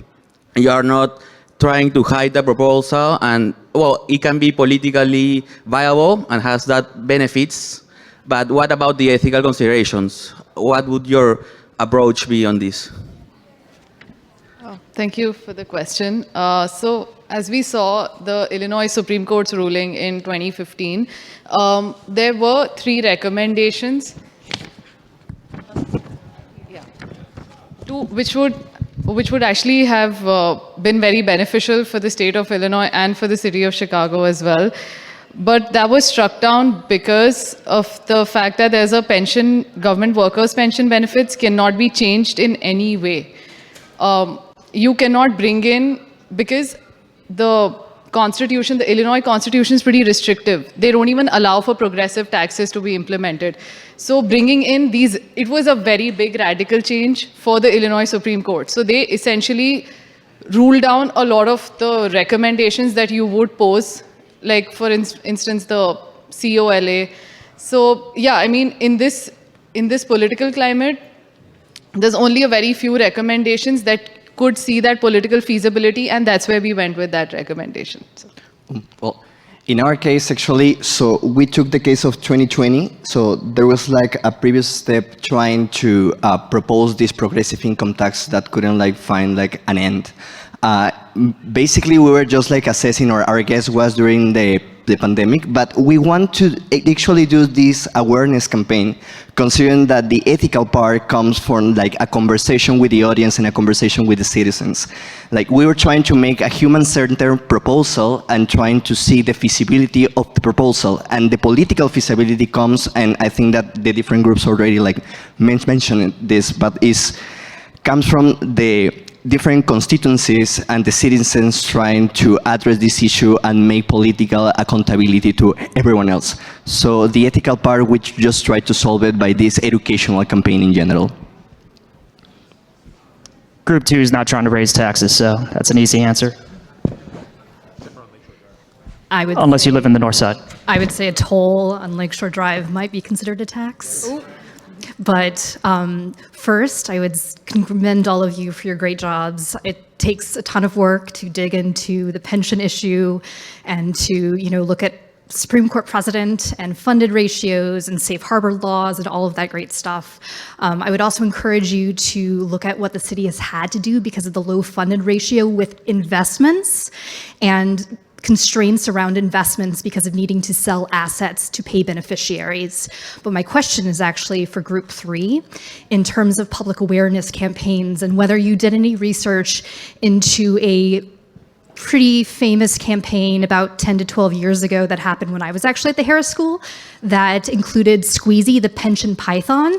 You are not trying to hide the proposal, and well, it can be politically viable and has that benefits, but what about the ethical considerations? What would your approach be on this? Thank you for the question. So as we saw the Illinois Supreme Court's ruling in 2015, there were 3 recommendations which would actually have been very beneficial for the state of Illinois and for the city of Chicago as well. But that was struck down because of the fact that there's a pension, government workers' pension benefits cannot be changed in any way. You cannot bring in, because the Constitution, the Illinois Constitution is pretty restrictive. They don't even allow for progressive taxes to be implemented. So bringing in these, it was a very big radical change for the Illinois Supreme Court. So they essentially ruled down a lot of the recommendations that you would pose, like for instance, the COLA. So yeah, I mean, in this political climate, there's only a very few recommendations that could see that political feasibility, and that's where we went with that recommendation. So. Well, In our case, actually, so we took the case of 2020. So there was like a previous step trying to propose this progressive income tax that couldn't like find like an end. Basically, we were just like assessing, or our guess was during the pandemic, but we want to actually do this awareness campaign, considering that the ethical part comes from like a conversation with the audience and a conversation with the citizens. Like we were trying to make a human-centered proposal and trying to see the feasibility of the proposal, and the political feasibility comes, and I think that the different groups already like mentioned this, but comes from the different constituencies and the citizens trying to address this issue and make political accountability to everyone else. So the ethical part, we just try to solve it by this educational campaign in general. Group 2 is not trying to raise taxes, so that's an easy answer. Unless you live in the north side. I would say a toll on Lakeshore Drive might be considered a tax. But first, I would commend all of you for your great jobs. It takes a ton of work to dig into the pension issue and to, look at Supreme Court precedent and funded ratios and safe harbor laws and all of that great stuff. I would also encourage you to look at what the city has had to do because of the low funded ratio with investments and constraints around investments because of needing to sell assets to pay beneficiaries. But my question is actually for Group 3 in terms of public awareness campaigns and whether you did any research into a pretty famous campaign about 10 to 12 years ago that happened when I was actually at the Harris School that included Squeezy, the pension python,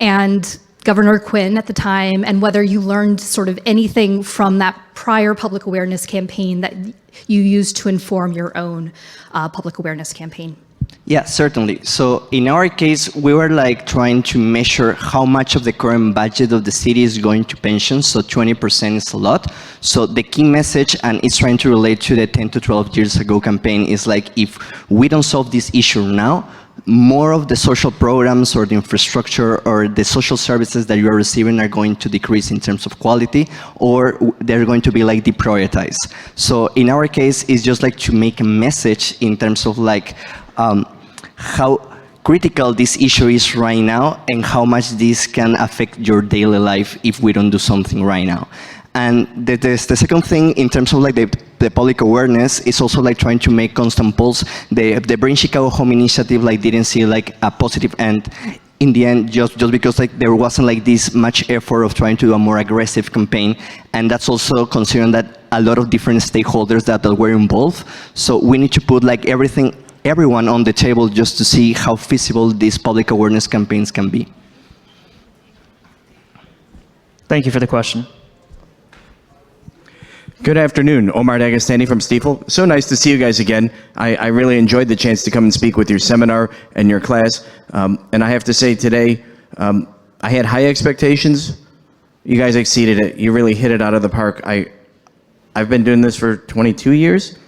and Governor Quinn at the time, and whether you learned sort of anything from that prior public awareness campaign that you used to inform your own public awareness campaign. Yeah, certainly. So in our case, we were like trying to measure how much of the current budget of the city is going to pensions. So 20% is a lot. So the key message, and it's trying to relate to the 10 to 12 years ago campaign, is like if we don't solve this issue now, more of the social programs or the infrastructure or the social services that you are receiving are going to decrease in terms of quality, or they're going to be like deprioritized. So in our case, it's just like to make a message in terms of like how critical this issue is right now and how much this can affect your daily life if we don't do something right now. And the second thing in terms of like the public awareness is also like trying to make constant pulse. The Bring Chicago Home initiative like didn't see like a positive end in the end just because like there wasn't like this much effort of trying to do a more aggressive campaign. And that's also considering that a lot of different stakeholders that were involved. So we need to put like everyone on the table just to see how feasible these public awareness campaigns can be. Thank you for the question. Good afternoon, Omar D'Agostini from Stifel. So nice to see you guys again. I really enjoyed the chance to come and speak with your seminar and your class. And I have to say today, I had high expectations. You guys exceeded it. You really hit it out of the park. I've been doing this for 22 years,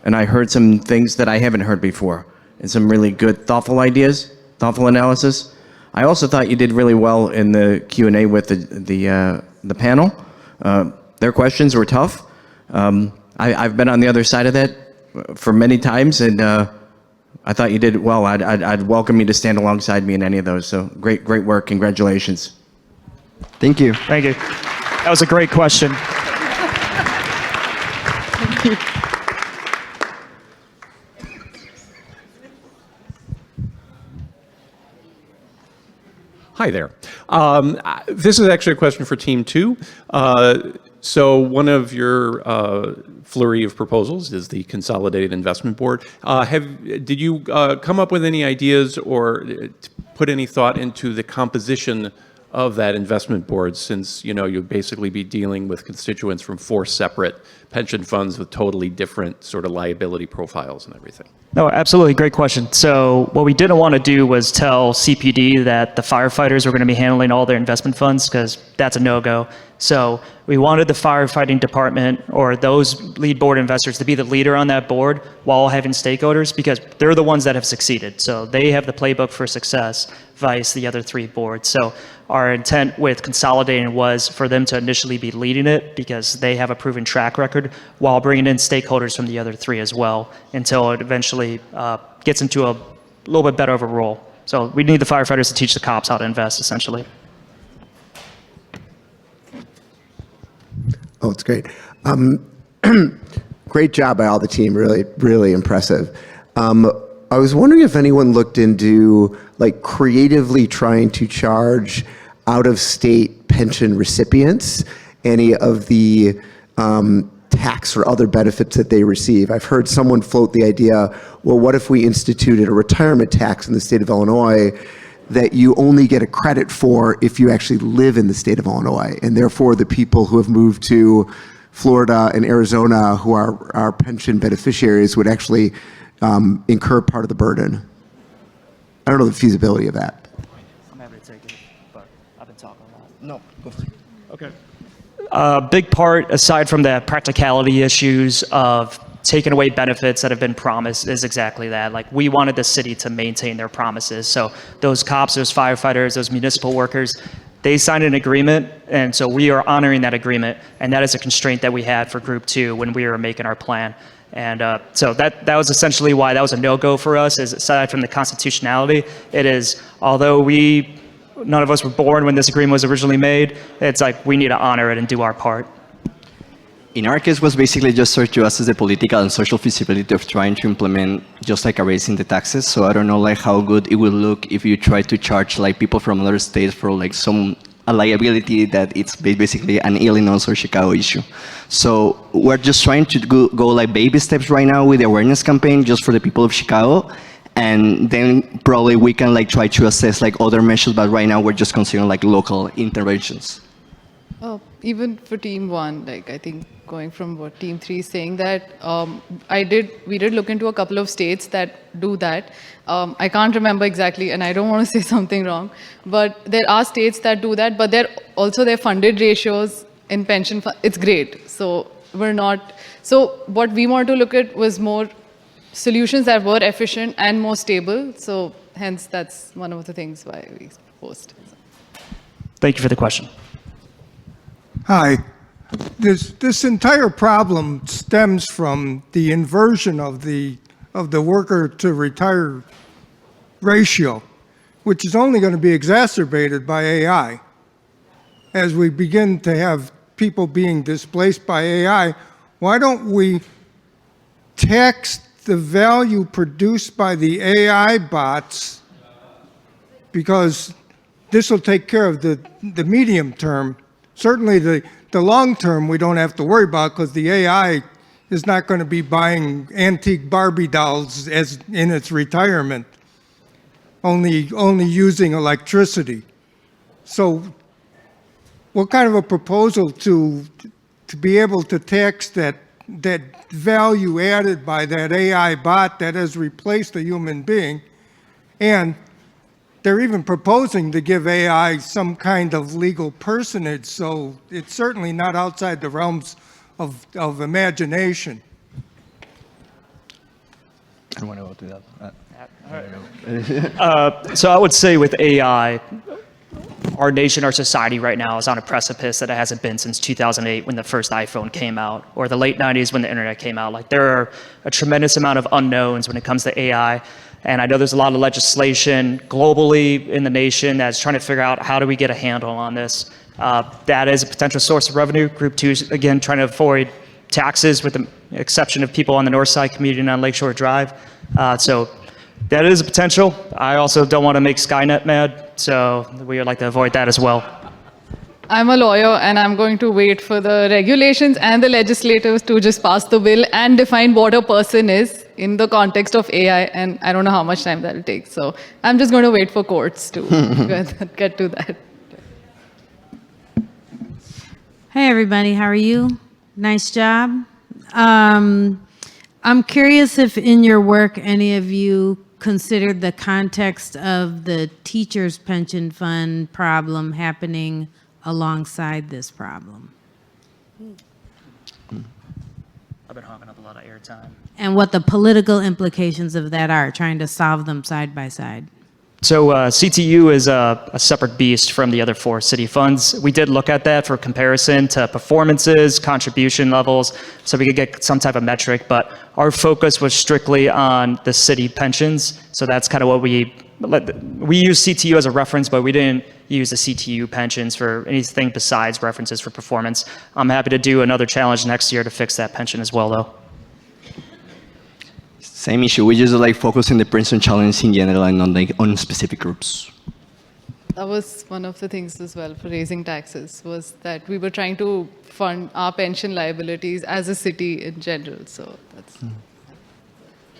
and I heard some things that I haven't heard before, and some really good, thoughtful ideas, thoughtful analysis. I also thought you did really well in the Q&A with the panel. Their questions were tough. I've been on the other side of that for many times, and I thought you did well. I'd welcome you to stand alongside me in any of those. So great work. Congratulations. Thank you. Thank you. That was a great question. Thank you. Hi there. This is actually a question for Team 2. So one of your flurry of proposals is the Consolidated Investment Board. Did you come up with any ideas or put any thought into the composition of that investment board, since you'd basically be dealing with constituents from 4 separate pension funds with totally different sort of liability profiles and everything? No, absolutely. Great question. So what we didn't want to do was tell CPD that the firefighters were going to be handling all their investment funds, because that's a no-go. So we wanted the firefighting department or those lead board investors to be the leader on that board while having stakeholders, because they're the ones that have succeeded. So they have the playbook for success, vice the other three boards. So our intent with consolidating was for them to initially be leading it because they have a proven track record, while bringing in stakeholders from the other three as well, until it eventually gets into a little bit better of a role. So we need the firefighters to teach the cops how to invest, essentially. Oh, it's great. Great job by all the team. Really, really impressive. I was wondering if anyone looked into like creatively trying to charge out-of-state pension recipients any of the tax or other benefits that they receive. I've heard someone float the idea, well, what if we instituted a retirement tax in the state of Illinois that you only get a credit for if you actually live in the state of Illinois, and therefore the people who have moved to Florida and Arizona who are our pension beneficiaries would actually incur part of the burden. I don't know the feasibility of that. I'm happy to take it, but I've been talking a lot. No, go for it. Okay. A big part, aside from the practicality issues of taking away benefits that have been promised, is exactly that. Like, we wanted the city to maintain their promises. So those cops, those firefighters, those municipal workers, they signed an agreement, and so we are honoring that agreement, and that is a constraint that we had for Group 2 when we were making our plan. And so that was essentially why that was a no-go for us, is aside from the constitutionality, it is, although none of us were born when this agreement was originally made, it's like we need to honor it and do our part. In our case, was basically just sort to assess the political and social feasibility of trying to implement just like a raise in the taxes. So I don't know like how good it will look if you try to charge like people from other states for like a liability that it's basically an Illinois or Chicago issue. So we're just trying to go like baby steps right now with the awareness campaign just for the people of Chicago. And then probably we can like try to assess like other measures, but right now we're just considering like local interventions. Even for Team 1, like I think going from what Team 3 is saying, that we did look into a couple of states that do that. I can't remember exactly, and I don't want to say something wrong, but there are states that do that, but their funded ratios in pension fund, it's great. So what we wanted to look at was more solutions that were efficient and more stable. So hence, that's one of the things why we proposed. Thank you for the question. Hi. This entire problem stems from the inversion of the worker to retire ratio, which is only going to be exacerbated by AI. As we begin to have people being displaced by AI, why don't we tax the value produced by the AI bots, because this will take care of the medium term. Certainly the long term we don't have to worry about, because the AI is not going to be buying antique Barbie dolls as in its retirement, only using electricity. So what kind of a proposal to be able to tax that value added by that AI bot that has replaced a human being? And they're even proposing to give AI some kind of legal personage, so it's certainly not outside the realms of imagination. I don't want to go to that. So I would say with AI, our nation, our society right now is on a precipice that it hasn't been since 2008 when the first iPhone came out, or the late 90s when the internet came out. Like, there are a tremendous amount of unknowns when it comes to AI. And I know there's a lot of legislation globally in the nation that's trying to figure out how do we get a handle on this. That is a potential source of revenue. Group 2 is, again, trying to avoid taxes with the exception of people on the north side commuting on Lakeshore Drive. So that is a potential. I also don't want to make Skynet mad, so we would like to avoid that as well. I'm a lawyer, and I'm going to wait for the regulations and the legislators to just pass the bill and define what a person is in the context of AI, and I don't know how much time that'll take. So I'm just going to wait for courts to get to that. Hey, everybody. How are you? Nice job. I'm curious if in your work any of you considered the context of the teachers' pension fund problem happening alongside this problem? I've been hogging up a lot of airtime. And what the political implications of that are, trying to solve them side by side? So CTU is a separate beast from the other 4 city funds. We did look at that for comparison to performances, contribution levels, so we could get some type of metric, but our focus was strictly on the city pensions. So that's kind of what we use CTU as a reference, but we didn't use the CTU pensions for anything besides references for performance. I'm happy to do another challenge next year to fix that pension as well, though. Same issue. We just like focus on the Princeton challenge in general and on on specific groups. That was one of the things as well for raising taxes, was that we were trying to fund our pension liabilities as a city in general. So that's. The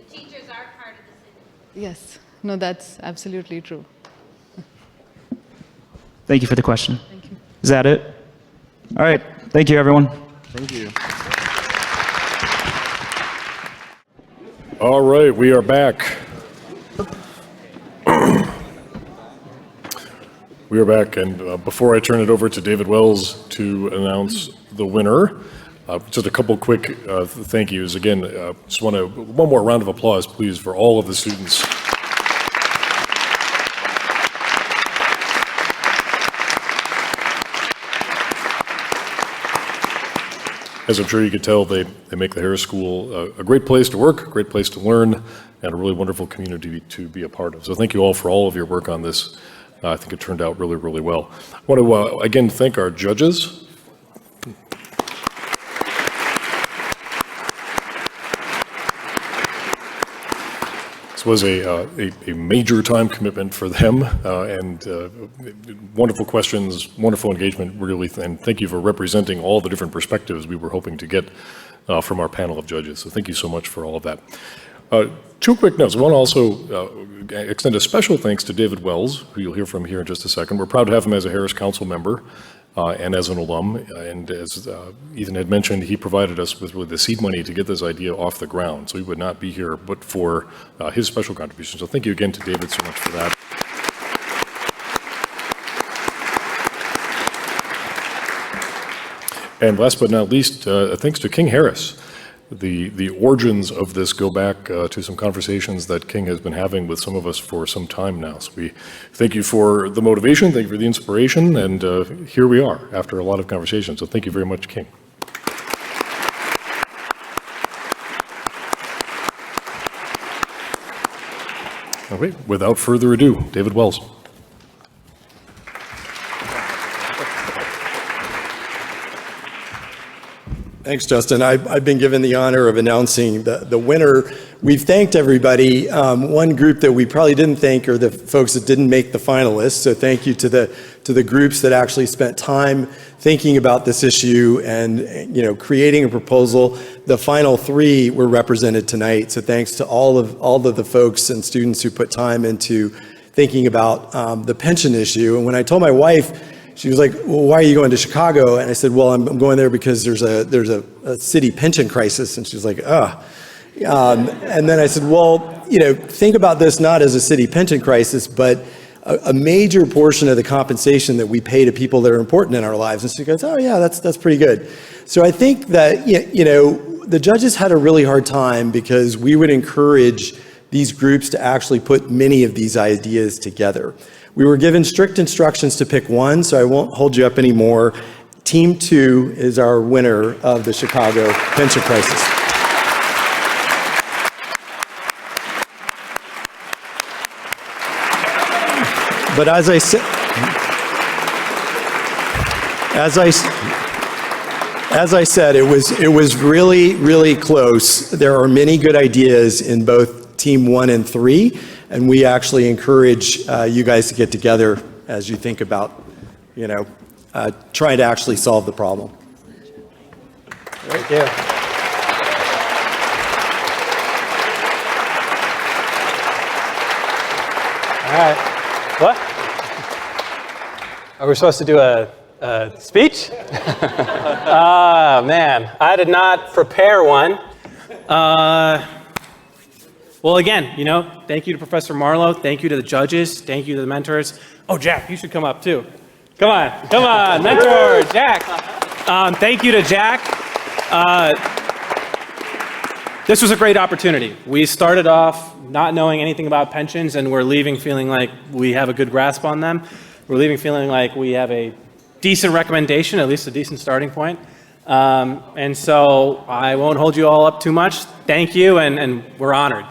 teachers are part of the city. Yes. No, that's absolutely true. Thank you for the question. Thank you. Is that it? All right. Thank you, everyone. Thank you. All right, we are back. We are back, and before I turn it over to David Wells to announce the winner, just a couple quick thank yous. Again, just want to, one more round of applause, please, for all of the students. As I'm sure you could tell, they make the Harris School a great place to work, a great place to learn, and a really wonderful community to be a part of. So thank you all for all of your work on this. I think it turned out really, really well. I want to, again, thank our judges. This was a major time commitment for them, and wonderful questions, wonderful engagement, really, and thank you for representing all the different perspectives we were hoping to get from our panel of judges. So thank you so much for all of that. 2 quick notes. I want to also extend a special thanks to David Wells, who you'll hear from here in just a second. We're proud to have him as a Harris Council member and as an alum. And as Ethan had mentioned, he provided us with really the seed money to get this idea off the ground. So he would not be here but for his special contribution. So thank you again to David so much for that. And last but not least, thanks to King Harris. The origins of this go back to some conversations that King has been having with some of us for some time now. So we thank you for the motivation, thank you for the inspiration, and here we are after a lot of conversations. So thank you very much, King. Okay, without further ado, David Wells. Thanks, Justin. I've been given the honor of announcing the winner. We've thanked everybody. One group that we probably didn't thank are the folks that didn't make the finalists. So thank you to the groups that actually spent time thinking about this issue and creating a proposal. The final 3 were represented tonight. So thanks to all of the folks and students who put time into thinking about the pension issue. And when I told my wife, she was like, well, why are you going to Chicago? And I said, well, I'm going there because there's a city pension crisis. And she was like, and then I said, well, think about this not as a city pension crisis, but a major portion of the compensation that we pay to people that are important in our lives. And she goes, oh yeah, that's pretty good. So I think that, the judges had a really hard time because we would encourage these groups to actually put many of these ideas together. We were given strict instructions to pick one, so I won't hold you up anymore. Team 2 is our winner of the Chicago pension crisis. But as I said, it was really, really close. There are many good ideas in both Team 1 and 3. And we actually encourage you guys to get together as you think about, trying to actually solve the problem. Right there. All right. What? Are we supposed to do a speech? Man, I did not prepare one. Well, again, thank you to Professor Marlowe. Thank you to the judges. Thank you to the mentors. Oh, Jack, you should come up too. Come on, mentor, Jack. Thank you to Jack. This was a great opportunity. We started off not knowing anything about pensions, and we're leaving feeling like we have a good grasp on them. We're leaving feeling like we have a decent recommendation, at least a decent starting point. And so I won't hold you all up too much. Thank you, and we're honored.